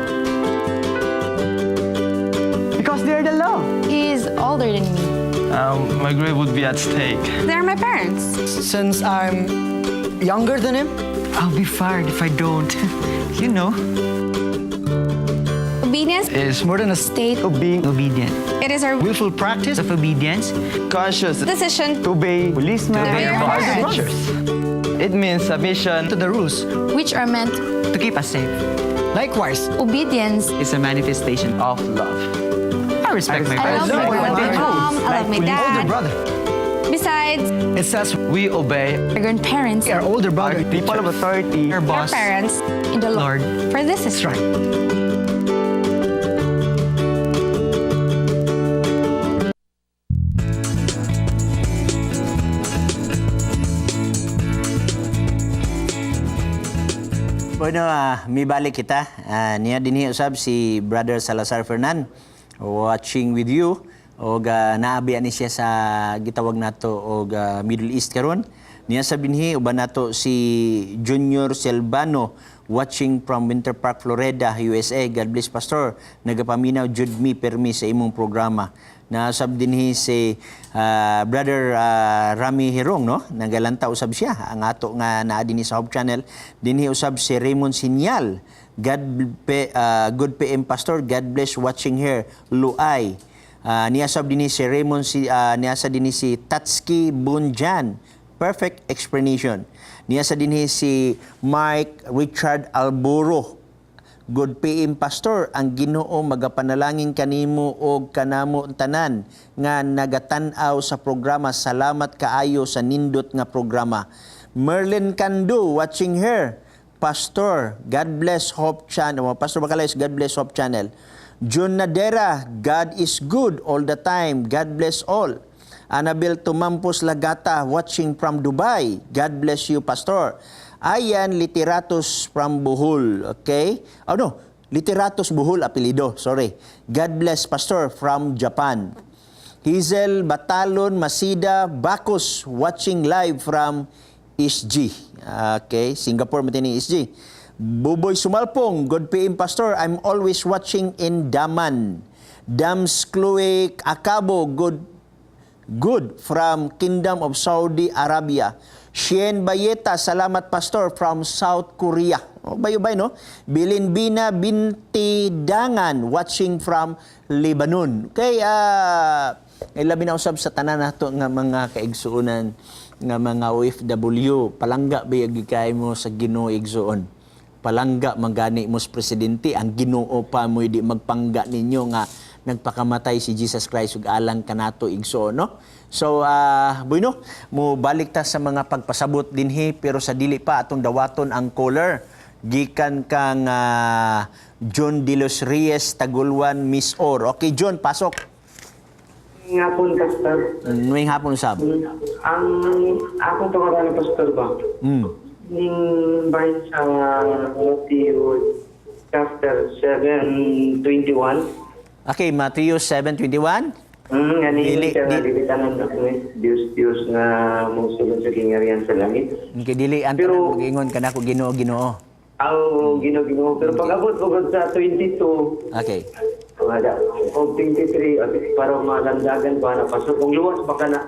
Speaker 4: Because they're the law.
Speaker 3: He's older than me.
Speaker 5: My grade would be at stake.
Speaker 3: They're my parents.
Speaker 4: Since I'm younger than him,
Speaker 5: I'll be fired if I don't. You know.
Speaker 3: Be Obedience.
Speaker 5: is
Speaker 4: more than a state of being obedient.
Speaker 3: It is our
Speaker 4: Willful practice of obedience
Speaker 5: conscious
Speaker 3: decision
Speaker 5: to obey policemen
Speaker 3: obey your parents.
Speaker 4: teachers
Speaker 5: It means submission
Speaker 4: to the rules
Speaker 3: which are meant.
Speaker 6: To keep us safe
Speaker 4: likewise.
Speaker 3: Obedience.
Speaker 6: is a manifestation of love. I respect my
Speaker 3: I love
Speaker 6: parents.
Speaker 3: my mom. I love my
Speaker 4: Older
Speaker 3: dad.
Speaker 4: brother.
Speaker 3: Besides,
Speaker 4: It says
Speaker 5: we obey
Speaker 3: our grandparents,
Speaker 4: our older brother.
Speaker 5: people of authority.
Speaker 6: Our
Speaker 3: our
Speaker 6: boss,
Speaker 3: parents, in the Lord.
Speaker 6: Lord.
Speaker 3: For this is
Speaker 4: That's right.
Speaker 1: Bueno, may balik kita. Niya dinhi usab si Brother Salazar Fernan watching with you og naabi ani siya sa gitawag nato og Middle East karon. Niya sa binhi uban nato si Junior Silvano watching from Winter Park, Florida, USA. God bless Pastor. Nagapaminaw jud mi permi sa imong programa. Nasab dinhi si Brother Rami Hirong, no? Nagalanta usab siya ang ato nga naa dinhi sa Hope Channel. Dinhi usab si Raymond Sinyal. Good PM Pastor. God bless watching here. Luay. Niya sab dinhi si Raymond niya sa dinhi si Tatski Bunjan. Perfect explanation. Niya sa dinhi si Mike Richard Alburo. Good PM Pastor, ang Ginoo magapanalangin kanimo og kanamo tanan nga nagatan-aw sa programa. Salamat kaayo sa nindot nga programa. Merlin Candu watching here. Pastor, God bless Hope Channel. Pastor Bacalays, God bless Hope Channel. John Nadera, God is good all the time. God bless all. Annabel Tumampos Lagata watching from Dubai. God bless you, Pastor. Ayan Literatus from Bohol. Okay? Oh no, Literatus Bohol apelido. Sorry. God bless, Pastor, from Japan. Hazel Batalon Masida Bacus watching live from SG. Okay, Singapore matini SG. Buboy Sumalpong, good PM Pastor. I'm always watching in Daman. Dams Chloe Akabo, good from Kingdom of Saudi Arabia. Shien Bayeta, salamat Pastor from South Korea. O, bayo-bay, no? Bilinbina Binti Dangan, watching from Lebanon. Okay, labi na usab sa tanan nato nga mga kaigsuonan nga mga OFW. Palangga bayag kay mo sa Ginoo igsuon. Palangga mangani mo sa presidente, ang Ginoo pa mo di magpangga ninyo nga nagpakamatay si Jesus Christ ug alang kanato igsuon, no? So, bueno, mo balik ta sa mga pagpasabot dinhi pero sa dili pa atong dawaton ang caller. Gikan kang John De Los Reyes, Tagulwan, Miss Or. Okay, John, pasok.
Speaker 2: Nga po, Pastor.
Speaker 1: Ngayong hapon sab.
Speaker 2: Ang akong pangalan, Pastor ba? Ning bahin sa Matthew chapter 7:21.
Speaker 1: Okay, Matthew 7:21.
Speaker 2: Dili tanan na Diyos nga mong sulod sa kingarihan sa langit.
Speaker 1: Kay dili ang
Speaker 2: Pero-
Speaker 1: tanan mag-ingon kana ko Ginoo.
Speaker 2: Aw, Ginoo. Pero pag-abot ko sa 22,
Speaker 1: Okay.
Speaker 2: wala. O 23, para malandagan pa na pasok. Kung luwas baka na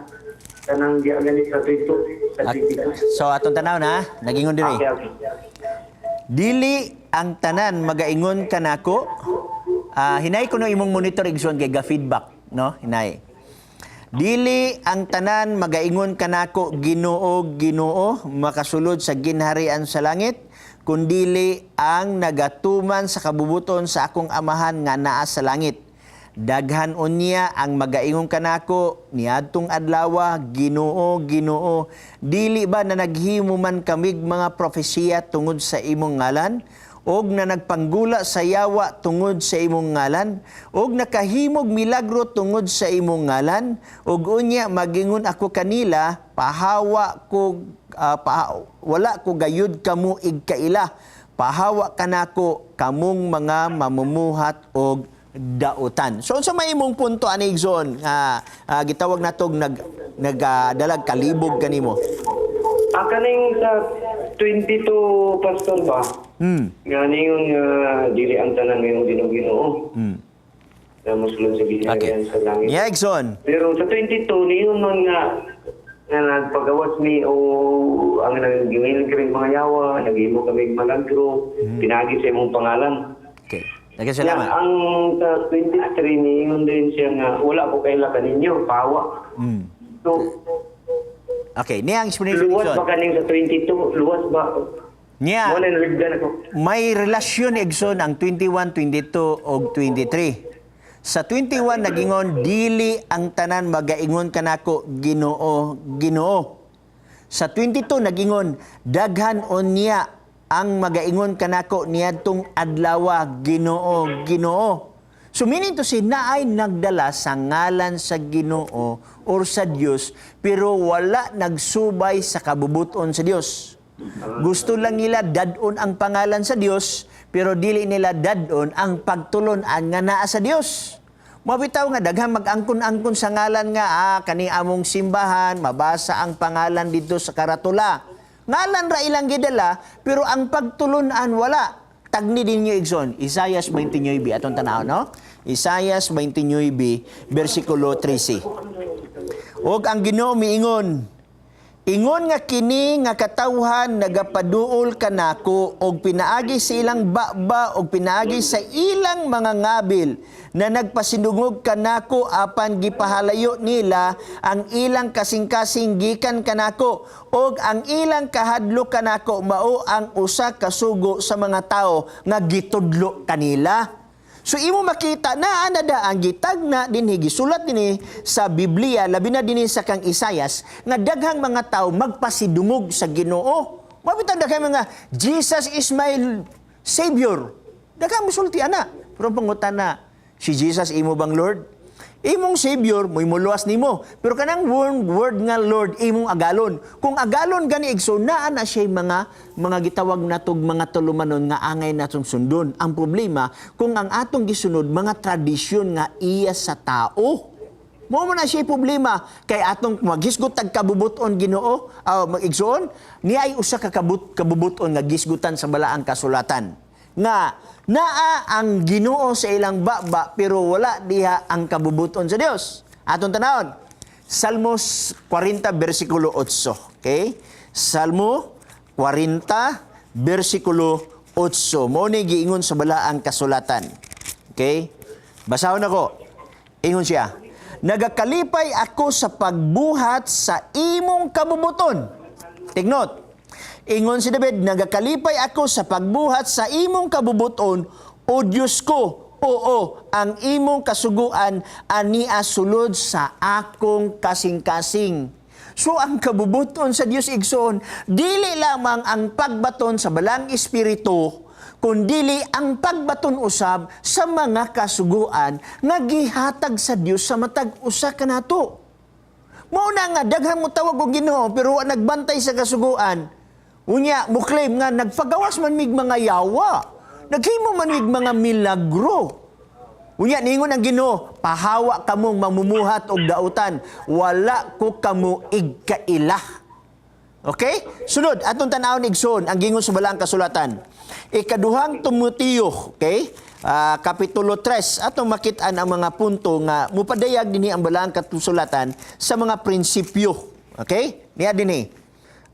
Speaker 2: kanang giaganit sa 22. Sa 22.
Speaker 1: So atong tanaw na, nag-ingon diri.
Speaker 2: Okay.
Speaker 1: Dili ang tanan magaingon kanako. Hinay ko no imong monitor igsoon kay ga-feedback, no? Hinay. Dili ang tanan magaingon kanako Ginoo, makasulod sa ginharian sa langit, kundili ang nagatuman sa kabubuton sa akong amahan nga naa sa langit. Daghan unya ang magaingon kanako niadtong adlaw, Ginoo, dili ba na naghimo man kamig mga propesiya tungod sa imong ngalan? Og na nagpanggula sa yawa tungod sa imong ngalan, og nakahimog milagro tungod sa imong ngalan, og unya magingon ako kanila, wala ko gayud kamo igkaila, pahawa kanako kamong mga mamumuhat og dautan. So unsa may imong punto ani igsoon gitawag natog nagdalag kalibog kanimo?
Speaker 2: Kaning sa 22, Pastor ba? Nga ningon nga dili ang tanan ngayong Ginoo. Na musulod sa ginharian sa langit.
Speaker 1: Yeah, igsoon.
Speaker 2: Pero sa 22, niyon man nga nagpagawas mi o ang nagingil ka rin mga yawa, naghimo kami malagro, pinagi sa imong pangalan.
Speaker 1: Okay. Nagkasalamat.
Speaker 2: Ang sa 23 niingon din siya nga wala ko kay laka ninyo, pawa. So,
Speaker 1: Okay, niya ang explanation.
Speaker 2: luwas ba kaning sa 22? Luwas ba?
Speaker 1: Niya,
Speaker 2: Wala na rigdan ako.
Speaker 1: may relasyon Igsoon ang 21, 22 o 23. Sa 21 nagingon dili ang tanan magaingon kanako Ginoo, Ginoo. Sa 22 nagingon daghan unya ang magaingon kanako niadtong adlaw, Ginoo, Ginoo. So meaning to say, naay nagdala sa ngalan sa Ginoo or sa Dios pero wala nagsubay sa kabubuton sa Dios. Gusto lang nila dadon ang pangalan sa Dios pero dili nila dadon ang pagtulon-an nga naa sa Dios. Mabitaw nga daghang mag-angkon-angkon sa ngalan nga kani among simbahan mabasa ang pangalan dito sa karatula. Ngalan ra ilang gidala pero ang pagtulon-an wala. Tagni din niyo Igsoon, Isaias 29, atong tanaw, no? Isaias 29, versikulo 13. Og ang Ginoo miingon, ingon nga kini nga katawhan nagapaduol kanako og pinaagi sa ilang baba og pinaagi sa ilang mga ngabil na nagpasinungog kanako apan gipahalayo nila ang ilang kasing-kasing gikan kanako og ang ilang kahadlo kanako mao ang usa ka sugo sa mga tao nga gitudlo kanila. So imo makita na anada ang gitagna dinhi gisulat dinhi sa Biblia labi na dinhi sa kang Isaias nga daghang mga tao magpasidungog sa Ginoo. Mabitaw daghang mga Jesus is my Savior. Daghang musulti ana. Pero pangutana, si Jesus imo bang Lord? Imong Savior, mo'y muluwas nimo. Pero kanang word nga Lord, imong agalon. Kung agalon gani Igsoon, naa na siya mga gitawag natog mga tulumanon nga angay natong sundon. Ang problema, kung ang atong gisunod, mga tradisyon nga iya sa tao. Mo na siya problema kay atong maghisgot tag kabubuton Ginoo, Igsoon, niya ay usa ka kabubuton nga gisgutan sa balaang kasulatan. Nga naa ang Ginoo sa ilang baba pero wala diha ang kabubuton sa Dios. Atong tanawon, Salmos 40 versikulo 8. Okay? Salmo 40 versikulo 8. Mao ni giingon sa balaang kasulatan. Okay? Basahon ako. Ingon siya, nagakalipay ako sa pagbuhat sa imong kabubuton. Take note. Ingon si David, nagakalipay ako sa pagbuhat sa imong kabubuton, o Diyos ko, oo, ang imong kasuguan ania sulod sa akong kasing-kasing. So ang kabubuton sa Dios Igsoon, dili lamang ang pagbaton sa balang espiritu, kundili ang pagbaton usab sa mga kasuguan nga gihatag sa Dios sa matag usa kanato. Mao na nga daghang mo tawag og Ginoo pero wa nagbantay sa kasuguan. Unya, mo claim nga, nagpagawas man mig mga yawa. Naghimo man mig mga milagro. Unya, ningon ang Ginoo, pahawa kamong mamumuhat og dautan. Wala ko kamo igkaila. Okay? Sunod, atong tanawon Igsoon, ang gingon sa balaang kasulatan. Ikaduhang Timoteo, okay? Kapitulo 3, atong makitaan ang mga punto nga mupadayag dinhi ang balaang kasulatan sa mga prinsipyo. Okay? Niya dinhi.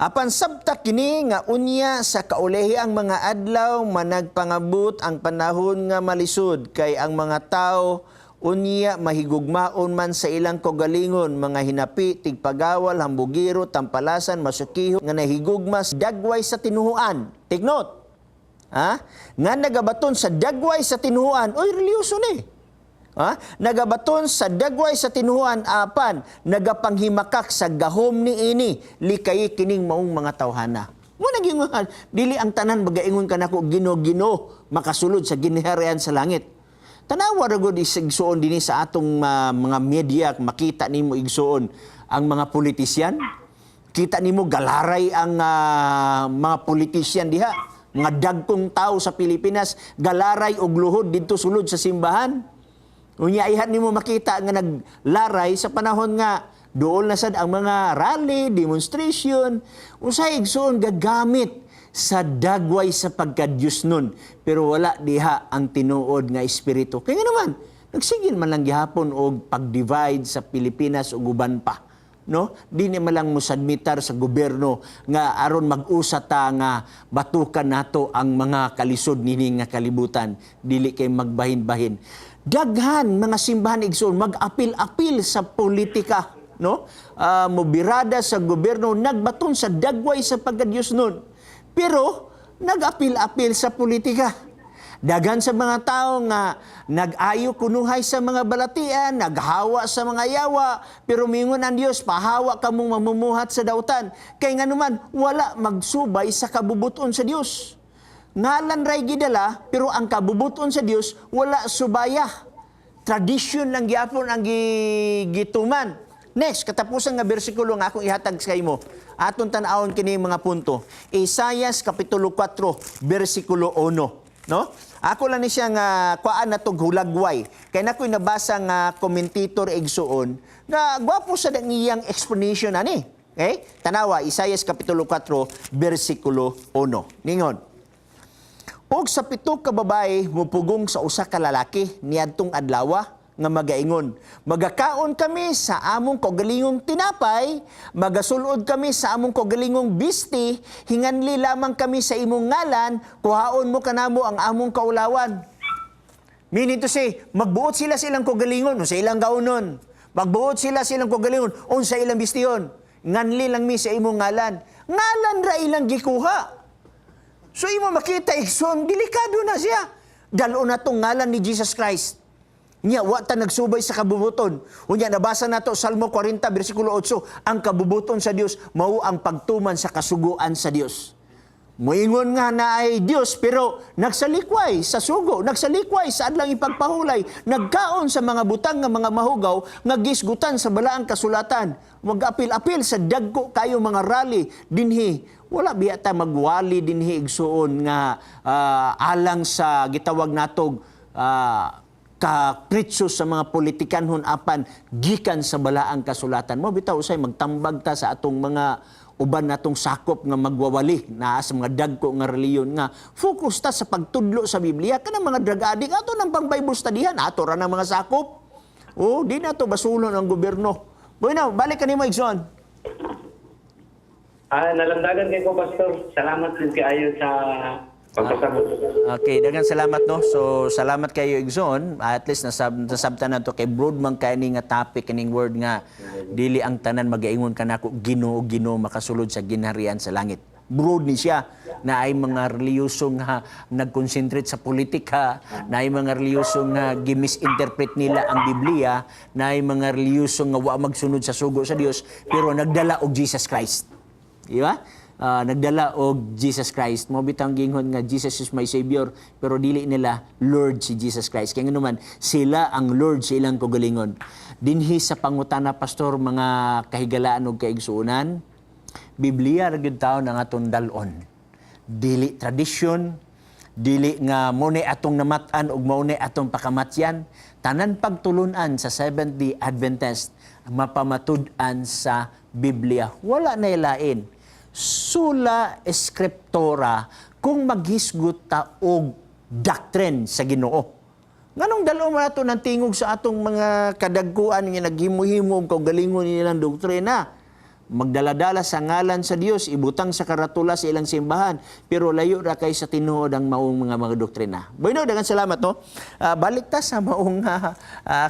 Speaker 1: Apan sabta kini nga unya sa kaulehi ang mga adlaw managpangabot ang panahon nga malisod kay ang mga tao unya mahigugmaon man sa ilang kaugalingon mga hinapi tigpagawal hambugiro tampalasan masukiho nga nahigugma sa dagway sa tinuhuan. Take note. Nga nagabaton sa dagway sa tinuhuan. Oy, reliyoso ni. Nagabaton sa dagway sa tinuhuan apan nagapanghimakak sa gahom ni ini likay kining maong mga tawhana. Mo nagingon dili ang tanan bagaingon kanako Ginoo makasulod sa giniharian sa langit. Tanawa ra gud Igsoon dinhi sa atong mga media makita nimo Igsoon ang mga politisyan. Kita nimo galaray ang mga politisyan diha. Mga dagkong tao sa Pilipinas galaray og luhod didto sulod sa simbahan. Unya ihat nimo makita nga naglaray sa panahon nga dool na sad ang mga rally, demonstration, usay Igsoon gagamit sa dagway sa pagka-Dios nun. Pero wala diha ang tinuod nga espiritu. Kaya naman, nagsigil man lang gihapon og pag-divide sa Pilipinas ug uban pa. no? Di ni malang musadmitar sa gobyerno nga aron mag-usa ta nga batukan nato ang mga kalisod nini nga kalibutan, dili kay magbahin-bahin. Daghan mga simbahan igsoon mag-apil-apil sa politika, no? Mobirada sa gobyerno, nagbaton sa dagway sa pagkadiyos nun. Pero nag-apil-apil sa politika. Daghan sa mga tao nga nag-ayo kunuhay sa mga balatian, naghawa sa mga yawa, pero mingon ang Dios, pahawa ka mong mamumuhat sa dautan. Kay nga naman, wala magsubay sa kabubuton sa Dios. Ngalan ray gidala, pero ang kabubuton sa Dios, wala subaya. Tradisyon lang gyapon ang gituman. Next, katapusan nga bersikulo nga akong ihatag sa imo. Aton tan-awon kini mga punto. Isaias kapitulo 4, bersikulo 1. No? Ako lang ni siya nga kuan na tog hulagway. Kay nakoy nabasa nga commentator igsuon nga gwapo sa iyang explanation ani. Okay? Tanawa Isaias kapitulo 4 bersikulo 1. Ningon. Og sa 7 ka babae mupugong sa usa ka lalaki niadtong adlaw nga magaingon, magakaon kami sa among kaugalingong tinapay, magasulod kami sa among kaugalingong bisti, hinganli lamang kami sa imong ngalan, kuhaon mo kanamo ang among kaulawan. Meaning to say, magbuot sila silang kaugalingon, o sa ilang gaunon. Magbuot sila silang kaugalingon, o sa ilang bistihon. Nganli lang mi sa imong ngalan. Ngalan ra ilang gikuha. So imo makita, igsoon, delikado na siya. Dalo na tong ngalan ni Jesus Christ. Nya wa ta nagsubay sa kabubuton. Unya nabasa nato Salmo 40 bersikulo 8, ang kabubuton sa Dios mao ang pagtuman sa kasuguan sa Dios. Moingon nga na ay Dios pero nagsalikway sa sugo, nagsalikway sa adlang ipagpahulay, nagkaon sa mga butang nga mga mahugaw nga gisgutan sa balaang kasulatan. Mag-apil-apil sa dagko kayo mga rally dinhi. Wala biya ta magwali dinhi igsuon nga alang sa gitawag natog kapritso sa mga politikanhon apan gikan sa balaang kasulatan. Mo bitaw usay magtambag ta sa atong mga uban natong sakop nga magwawali naa sa mga dagko nga reliyon nga focus ta sa pagtudlo sa Biblia kanang mga drug addict ato nang pang Bible studyhan ato ra nang mga sakop. Oh, di na to basulon ang gobyerno. Bueno, balik kanimo igsoon.
Speaker 2: Nalandagan kay ko, Pastor. Salamat din kayo sa pagpasabot.
Speaker 1: Okay, daghang salamat no. So salamat kayo igsoon. At least nasabtan na to kay broadman kani nga topic kaning word nga dili ang tanan magaingon kanako Ginoo makasulod sa ginharian sa langit. Broad ni siya na ay mga reliyosong nga nag-concentrate sa politika, na ay mga reliyosong nga gimisinterpret nila ang Biblia, na ay mga reliyosong nga wa magsunod sa sugo sa Dios pero nagdala og Jesus Christ. Di ba? Nagdala og Jesus Christ. Mo bitang gingon nga Jesus is my Savior, pero dili nila Lord si Jesus Christ. Kaya naman, sila ang Lord sa ilang kagalingon. Dinhi sa pangutana, Pastor, mga kahigalaan og kaigsuunan, Biblia ra gyud taon ang aton dalon. Dili tradisyon, dili nga monay atong namatan ug maunay atong pakamatyan, tanan pagtulunan sa Seventh-day Adventist mapamatud-an sa Biblia. Wala na ilain. Sula Scriptura kung maghisgot ta og doctrine sa Ginoo. Nganong dalo man ato ng tingog sa atong mga kadagkuan nga naghimuhimo og kaugalingon nilang doktrina. Magdaladala sa ngalan sa Dios, ibutang sa karatula sa ilang simbahan, pero layo ra kay sa tinuod ang maong mga doktrina. Bueno, daghang salamat no. Balik ta sa maong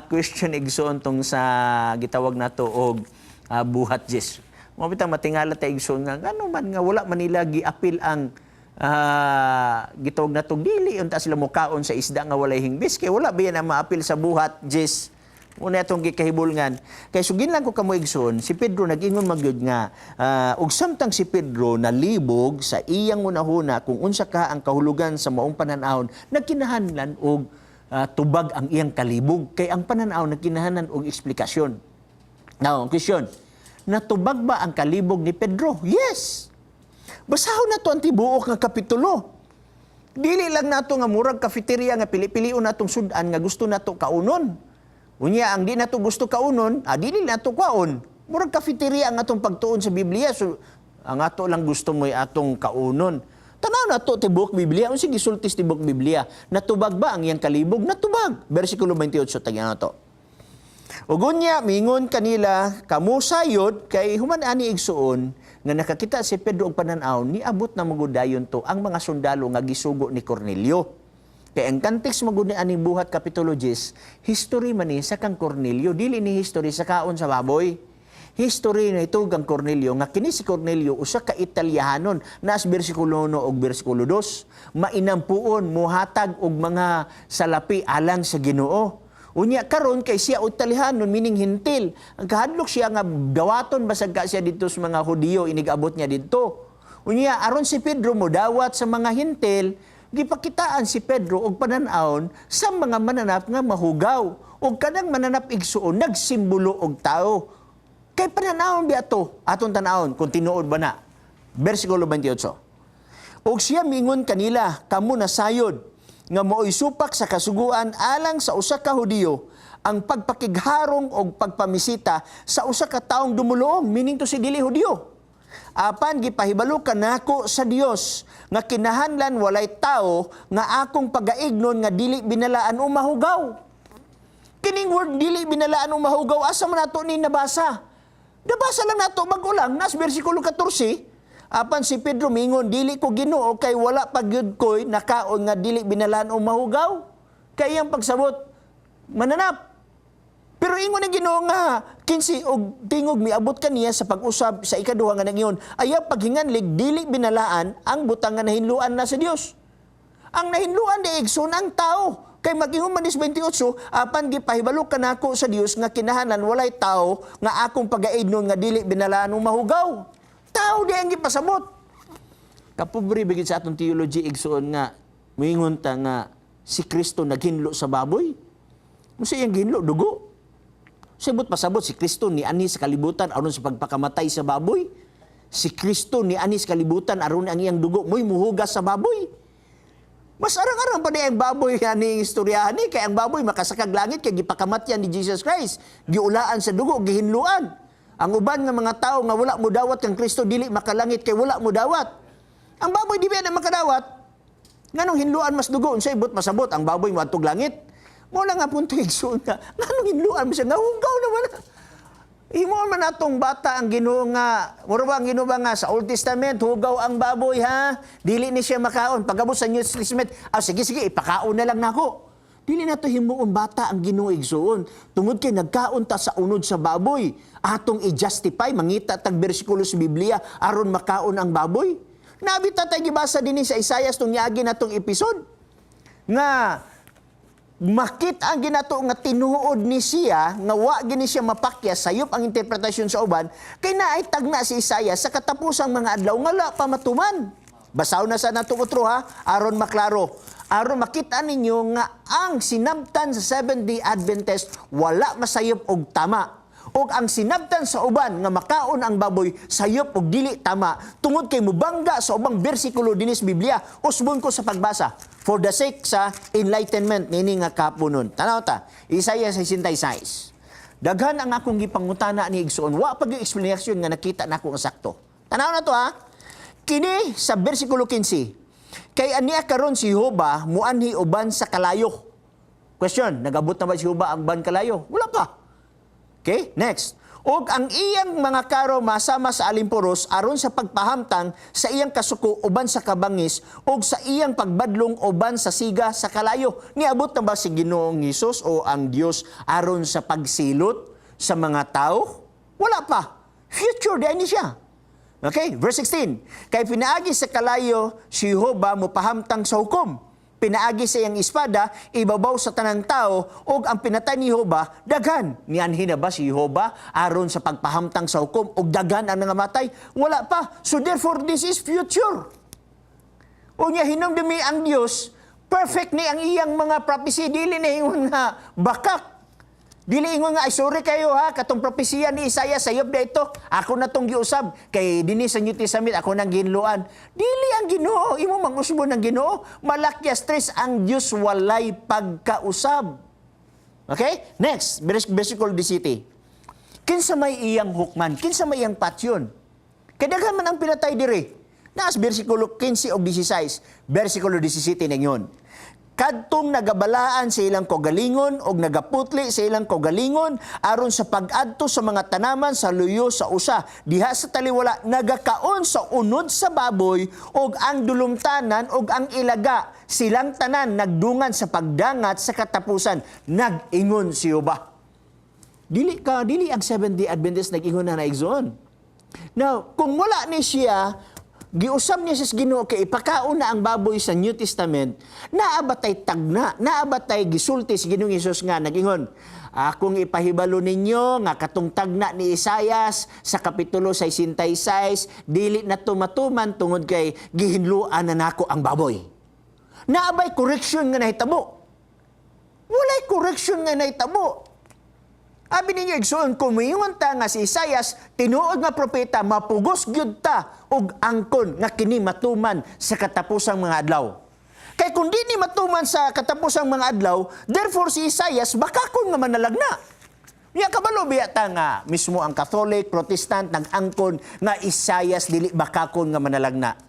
Speaker 1: question igsoon tong sa gitawag nato og buhat Jis. Mo bitang matingala ta igsoon nga ngano man nga wala man nila giapil ang gitawag natong dili unta sila mukaon sa isda nga walay hingbis kay wala biyan ang maapil sa buhat Jis. Una itong gikahibulngan. Kaya sugin lang ko kamo igsoon, si Pedro nag-ingon magyud nga, ug samtang si Pedro nalibog sa iyang unahuna kung unsa ka ang kahulugan sa maong pananahon, nagkinahanglan og tubag ang iyang kalibog. Kay ang pananaw nagkinahanglan og eksplikasyon. Now, ang question, natubag ba ang kalibog ni Pedro? Yes! Basahon na to ang tibuok nga kapitulo. Dili lang nato nga murag cafeteria nga pili-pilion natong sudan nga gusto nato kaunon. Unya, ang di na to gusto kaunon, dili na to kaon. Murag cafeteria ang atong pagtuon sa Biblia. So, ang ato lang gusto mo atong kaunon. Tanaw na to, tibok Biblia. O sige, sultis tibok Biblia. Natubag ba ang iyang kalibog? Natubag. Versikulo 28, tagyan na to. Ugunya, mingon kanila, kamo sayod, kay human ani igsuon, nga nakakita si Pedro og pananaw, niabot na magudayon to ang mga sundalo nga gisugo ni Cornelio. Kaya ang context maguni aning buhat kapitulo 10, history man ni sa kang Cornelio, dili ni history sa kaon sa baboy. History na ito kang Cornelio, nga kini si Cornelio, usa ka Italyahanon, nas bersikulo 1 og bersikulo 2, mainampuon, muhatag og mga salapi alang sa Ginoo. Unya karon kay siya Italianon, meaning hintil. Ang kahadlok siya nga dawaton basag ka siya dito sa mga Hudiyo, inigabot niya dito. Unya aron si Pedro mo dawat sa mga hintil, gipakitaan si Pedro og pananawon sa mga mananap nga mahugaw. Og kanang mananap igsuon nagsimbolo og tao. Kay pananawon biya to, atong tanawon kung tinuod ba na. Versikulo 28. Og siya mingon kanila, kamo nasayod, nga mooy supak sa kasuguan alang sa usa ka Hudiyo, ang pagpakigharong o pagpamisita sa usa ka taong dumuluong, meaning to si dili Hudiyo. Apan gipahibalo kanako sa Dios nga kinahanglan walay tao nga akong pagaignon nga dili binalaan o mahugaw. Kining word dili binalaan o mahugaw, asa man nato ni nabasa? Nabasa lang nato magulang nas bersikulo 14. Apan si Pedro mingon, dili ko Ginoo kay wala pagyud ko'y nakaon nga dili binalaan o mahugaw. Kay iyang pagsabot mananap. Pero ingon ni Ginoo nga kinsi og tingog miabot kaniya sa pag-usab sa ikaduha nga nangiyon, ayaw paghinganlig dili binalaan ang butang nga nahinluan na sa Dios. Ang nahinluan di igsoon ang tao. Kay mag-ingon man 28, apan gipahibalo kanako sa Dios nga kinahanglan walay tao nga akong pagaidnon nga dili binalaan o mahugaw. Tao di ang gipasabot. Kapobre bigid sa atong theology igsoon nga moingon ta nga si Kristo naghinlo sa baboy. Musa iyang ginlo dugo. Sibot pasabot si Kristo ni ani sa kalibutan aron sa pagpakamatay sa baboy. Si Kristo ni ani sa kalibutan aron ang iyang dugo mo'y muhugas sa baboy. Mas arang-arang pa ang baboy ni istoryahan ni, kaya ang baboy makasakag langit kay gipakamatyan ni Jesus Christ. Giulaan sa dugo, gihinluan. Ang uban nga mga tao nga wala mo dawat kang Kristo dili makalangit kay wala mo dawat. Ang baboy di ba na makadawat? Nganong hinluan mas dugo unsay ibot masabot ang baboy moadtog langit? Mo lang nga punto igsoon nga. Nganong hinluan mo siya nahugaw naman. Imo man atong bata ang Ginoo nga, mura ba ang Ginoo ba nga sa Old Testament hugaw ang baboy ha, dili ni siya makaon. Pagabot sa New Testament, sige ipakaon na lang nako. Dili na to himuon bata ang Ginoo igsoon. Tungod kay nagkaon ta sa unod sa baboy, atong i-justify mangita tag bersikulo sa Biblia aron makaon ang baboy. Nabi ta tay gibasa dinhi sa Isaiah tong niagi natong episode nga makit ang ginato nga tinuod ni siya nga wa gini siya mapakya sayop ang interpretasyon sa uban kay naay tagna si Isaiah sa katapusang mga adlaw nga la pa matuman. Basaw na sa nato utro ha aron maklaro, aron makita ninyo nga ang sinabtan sa Seventh-day Adventist wala masayop og tama. Og ang sinabtan sa uban nga makaon ang baboy sayop og dili tama tungod kay mubangga sa ubang bersikulo dinis Biblia. Usbon ko sa pagbasa for the sake sa enlightenment nini nga kapunon. Tanaw ta, Isaiah 66. Daghan ang akong gipangutana ni igsoon, wa pa gyud explanation nga nakita nako nga sakto. Tanaw na to ha. Kini sa bersikulo 15. Kay aniya karon si Jehovah muanhi uban sa kalayo. Question, nagabot na ba si Jehovah ang ban kalayo? Wala pa. Okay, next. Og ang iyang mga karo masama sa alimpuros aron sa pagpahamtang sa iyang kasuko uban sa kabangis og sa iyang pagbadlong uban sa siga sa kalayo. Niabot na ba si Ginoong Hesus o ang Dios aron sa pagsilot sa mga tao? Wala pa. Future din siya. Okay, verse 16. Kay pinaagi sa kalayo si Jehovah mopahamtang sa hukom. Pinaagi sa iyang espada, ibabaw sa tanang tao, og ang pinatay ni Jehovah, daghan. Nianhi na ba si Jehovah aron sa pagpahamtang sa hukom, og daghan ang nangamatay? Wala pa. So therefore, this is future. O niya, hinumdumi ang Diyos, perfect ni ang iyang mga prophecy, dili na ingon nga bakak. Dili ingon nga, ay sorry kayo ha, katong propesya ni Isaiah sayop na ito, ako na tong giusab, kay dinhi sa New Testament, ako nang ginluan. Dili ang Ginoo, imo mangusbo ng Ginoo, malakya stress ang Dios walay pagkausab. Okay? Next, versicle 17. Kinsa may iyang hukman, kinsa may iyang patyon. Kadaghan man ang pinatay diri. Naas versikulo 15 o 16, versikulo 17 ninyon. kadtong nagabalaan sa ilang kaugalingon og nagaputli sa ilang kaugalingon aron sa pag-adto sa mga tanaman sa luyo sa usa diha sa taliwala nagakaon sa unod sa baboy og ang dulumtanan og ang ilaga silang tanan nagdungan sa pagdangat sa katapusan nag-ingon si Jehova. Dili ang Seventh-day Adventist nag-ingon na naigsoon. Now, kung wala ni siya, giusab niya sa Ginoo kay ipakaon na ang baboy sa New Testament, naabatay tagna, naabatay gisulti si Ginoong Hesus nga nag-ingon, akong ipahibalo ninyo nga katong tagna ni Isaias sa kapitulo 66, dili na tumatuman tungod kay gihinluan na nako ang baboy. Naabay correction nga nahitabo. Walay correction nga nahitabo. Abi ninyo igsoon, kumingon ta nga si Isaias, tinuod nga propeta, mapugos gyud ta og angkon nga kini matuman sa katapusang mga adlaw. Kay kung di ni matuman sa katapusang mga adlaw, therefore si Isaias bakakon nga manalagna. Niya kabalo biya ta nga mismo ang Catholic, Protestant nag-angkon nga Isaias dili bakakon nga manalagna.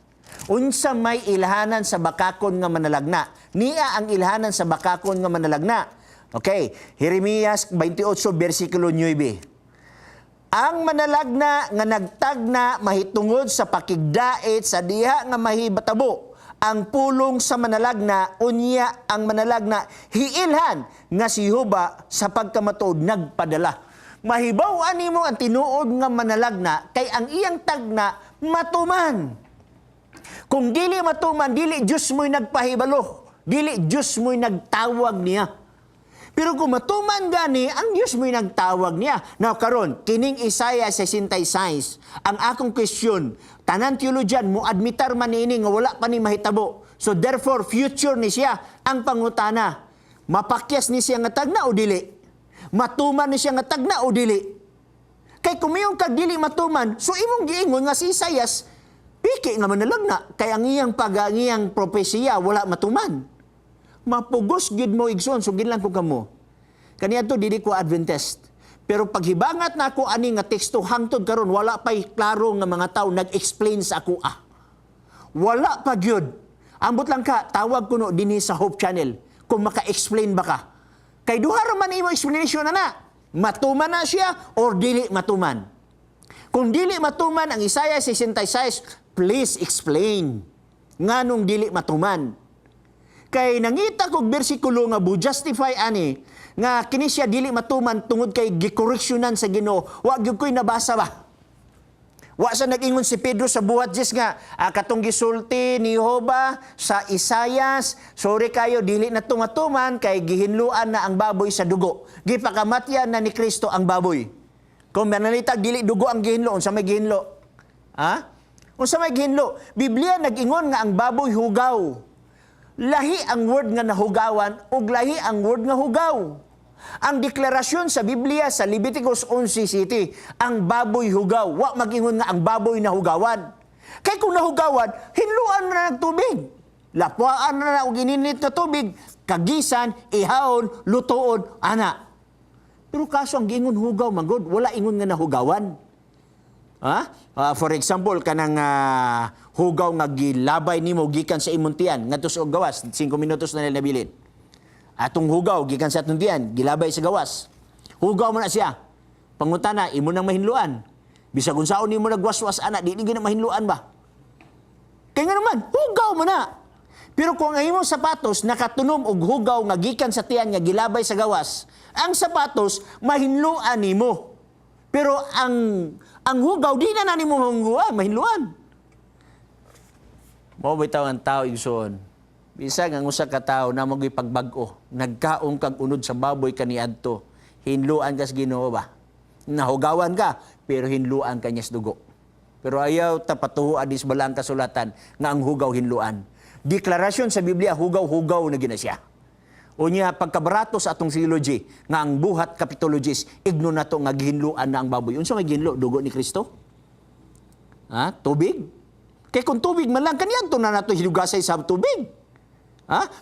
Speaker 1: Unsa may ilhanan sa bakakon nga manalagna? Niya ang ilhanan sa bakakon nga manalagna. Okay, Jeremias 28, versikulo 9. Ang manalagna nga nagtagna mahitungod sa pakigdait sa diha nga mahibatabo. Ang pulong sa manalagna, unya ang manalagna, hiilhan nga si Jehova sa pagkamatuod nagpadala. Mahibaw nimo ang tinuod nga manalagna, kay ang iyang tagna matuman. Kung dili matuman, dili Diyos mo'y nagpahibalo. Dili Diyos mo'y nagtawag niya. Pero kung matuman gani, ang Diyos mo'y nagtawag niya. Now karon, kining Isaiah 66, ang akong question, tanan teologian mo admitar man ini nga wala pa ni mahitabo. So therefore, future ni siya ang pangutana. Mapakyas ni siya nga tagna o dili? Matuman ni siya nga tagna o dili? Kay kumiyong kag dili matuman, so imong giingon nga si Isaias, piki nga manalagna, kay ang iyang propesiya wala matuman. Mapugos gyud mo igsoon, so ginlan ko kamo. Kaniya to dili ko Adventist. Pero paghibangat na ako ani nga teksto hangtod karon wala pay klaro nga mga tawo nag-explain sa ako Wala pa gyud. Ambot lang ka tawag kuno dinhi sa Hope Channel kung maka-explain ba ka. Kay duha ra man imo explanation na. Matuman na siya or dili matuman. Kung dili matuman ang Isaiah 66, please explain. Nganong dili matuman? Kay nangita kog bersikulo nga bu-justify ani nga kini siya dili matuman tungod kay gikoreksyonan sa Ginoo. Wa gyud koy nabasa ba? Wa sa nag-ingon si Pedro sa buhat Diyos nga katong gisulti ni Jehova sa Isaias, sorry kayo dili na tumatuman kay gihinluan na ang baboy sa dugo. Gipakamatyan na ni Kristo ang baboy. Kung manalitag dili dugo ang gihinlo, unsa may gihinlo? Ha? Unsa may gihinlo? Biblia nag-ingon nga ang baboy hugaw. Lahi ang word nga nahugawan ug lahi ang word nga hugaw. Ang deklarasyon sa Biblia sa Leviticus 11:7, ang baboy hugaw. Wa mag-ingon nga ang baboy nahugawan. Kay kung nahugawan, hinluan na ng tubig. Lapwaan na og ininit na tubig, kagisan, ihawon, lutoon, ana. Pero kaso ang giingon hugaw manggod, wala ingon nga nahugawan. For example, kanang hugaw nga gilabay nimo gikan sa imuntian ngadto sa gawas 5 minutos na nabilin. Atong hugaw gikan sa atong tiyan gilabay sa gawas. Hugaw man na siya. Pangutana imo nang mahinluan. Bisag unsaon nimo nagwaswas ana di na mahinluan ba? Kaya nga naman hugaw man na. Pero kung ang imong sapatos nakatunom og hugaw nga gikan sa tiyan nga gilabay sa gawas, ang sapatos mahinluan nimo. Pero ang hugaw, di na nimo hungguan, mahinluan. Mao bitaw ang tao igsoon. Bisag ang usa ka tawo na magoy pagbag-o, nagkaon kag unod sa baboy kaniadto. Hinluan ka sa Ginoo ba? Nahugawan ka, pero hinluan ka niya sa dugo. Pero ayaw ta patuhuan dis balang kasulatan nga ang hugaw hinluan. Deklarasyon sa Biblia, hugaw-hugaw na gina siya. Unya pagkabarato sa atong theology nga ang buhat capitologist igno nato nga gihinluan na ang baboy. Unsa nga gihinlo? Dugo ni Kristo? Tubig? Kay kung tubig man lang kaniadto na nato hinugasay sa tubig.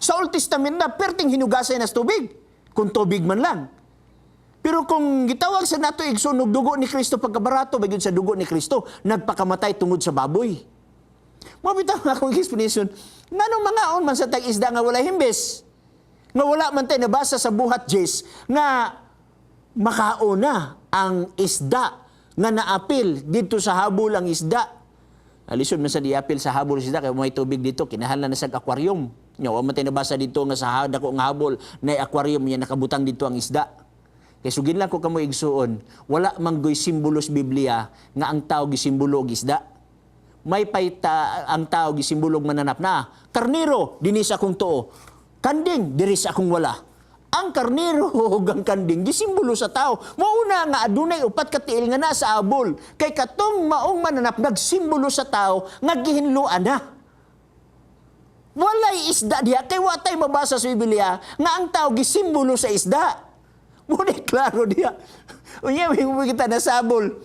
Speaker 1: Sa Old Testament na perting hinugasay na sa tubig kung tubig man lang. Pero kung gitawag sa nato igsunog dugo ni Kristo pagkabarato bagyon sa dugo ni Kristo nagpakamatay tungod sa baboy. Mabitaw nga akong explanation. Nganong mga on man sa tag-isda nga wala himbes? Nga wala man tayo nabasa sa buhat, Jess, nga makauna ang isda nga naapil dito sa habol ang isda. Alisod man sa diapil sa habol isda kay may tubig dito, kinahanglan na sa aquarium. Nya wa man tayo nabasa dito nga sa dako nga habol na aquarium niya nakabutang dito ang isda. Kay sugin lang ko kamo igsuon, wala manggoy simbolos Biblia nga ang tao gisimbolo og isda. May payta ang tao gisimbolog mananap na karnero dinhi sa akong tuo. Kanding diri sa akong wala. Ang karnero ug ang kanding gisimbolo sa tao. Mauna nga adunay upat ka tiil nga nasa abol. Kay katong maong mananap nagsimbolo sa tao nga gihinluan na. Walay isda diha kay wa tay mabasa sa Biblia nga ang tao gisimbolo sa isda. Muna klaro diha. Unya may kita na sabol.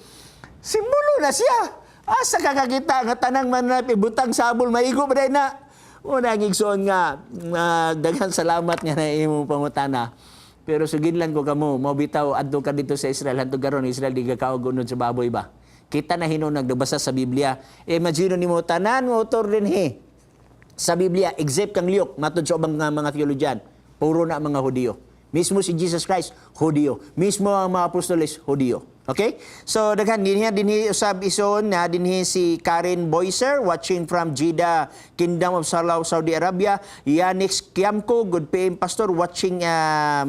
Speaker 1: Simbolo na siya. Asa ka kakita nga tanang mananap ibutang sabol maigo ba na. Una gigsoon nga daghan salamat nga na imong pangutana. Pero sugid lang ko kamo, mabitaw adto ka dito sa Israel, hantud karon Israel di ka kaog unod sa baboy ba. Kita na hinon nagbasa sa Biblia. Imagine nimo tanan mo autor din sa Biblia except kang Luke matud sa ubang mga theologian, puro na mga Hudiyo. Mismo si Jesus Christ, Hudiyo. Mismo ang mga apostoles, Hudiyo. Okay? So, daghan, dinhi usab ison na dinhi si Karen Boyser watching from Jeddah, Kingdom of Saudi Arabia. Yanix Kiamko, good PM Pastor, watching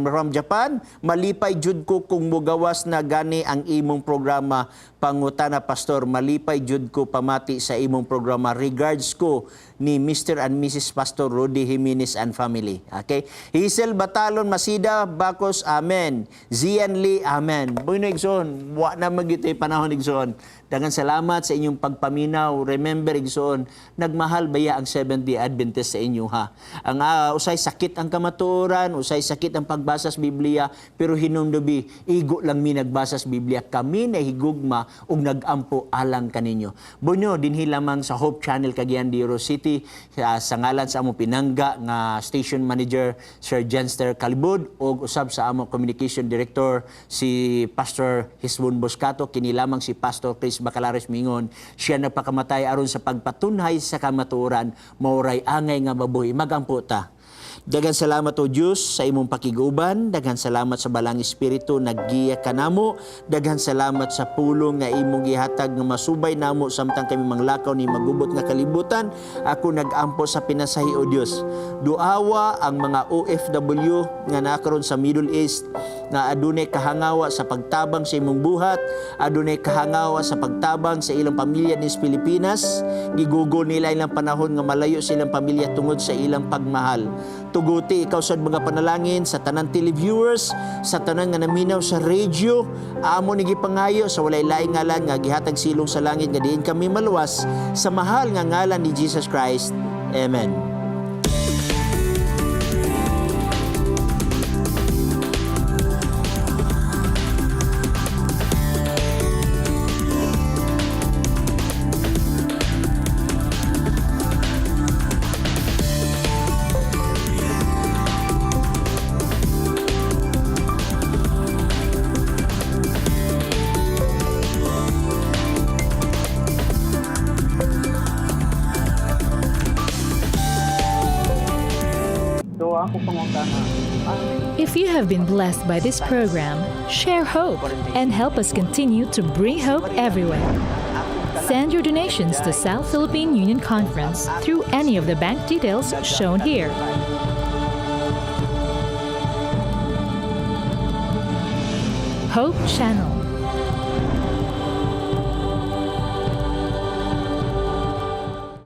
Speaker 1: from Japan. Malipay jud ko kung mugawas na gani ang imong programa. Pangutana Pastor, malipay jud ko pamati sa imong programa. Regards ko ni Mr. and Mrs. Pastor Rudy Jimenez and family. Okay? Hazel Batalon Masida Bakos, amen. Zian Lee, amen. Buino igsoon, wa na magitoy panahon igsoon. Daghang salamat sa inyong pagpaminaw. Remember igsoon, nagmahal baya ang Seventh-day Adventist sa inyo ha. Ang usay sakit ang kamatuoran, usay sakit ang pagbasa sa Biblia, pero hinumdubi igo lang mi nagbasa sa Biblia. Kami na higugma ug nagampo alang kaninyo. Bunyo dinhi lamang sa Hope Channel Cagayan de Oro City sa ngalan sa among pinangga nga station manager Sir Jenster Calibud ug usab sa among communication director si Pastor Hisbon Boscato, kini lamang si Pastor Chris Bacalares Mingon. Siya nagpakamatay aron sa pagpatunhay sa kamatuoran, mauray angay nga baboy magampo ta. Daghang salamat o Diyos sa imong pakiguban. Daghang salamat sa balang espiritu naggiya kanamo. Daghang salamat sa pulong nga imong gihatag nga masubay namo samtang kami manglakaw ni magubot nga kalibutan. Ako nagampo sa pinasahi o Diyos. Duawa ang mga OFW nga nakaron sa Middle East nga adunay kahangawa sa pagtabang sa imong buhat, adunay kahangawa sa pagtabang sa ilang pamilya ni Pilipinas. Gigugol nila ilang panahon nga malayo silang pamilya tungod sa ilang pagmahal. Tuguti ikaw sa mga panalangin sa tanan televiewers, sa tanan nga naminaw sa radio, amo ni gipangayo sa walay laing ngalan nga gihatag silong sa langit nga diin kami maluwas sa mahal nga ngalan ni Jesus Christ. Amen.
Speaker 7: If you have been blessed by this program, share hope and help us continue to bring hope everywhere. Send your donations to South Philippine Union Conference through any of the bank details shown here. Hope Channel.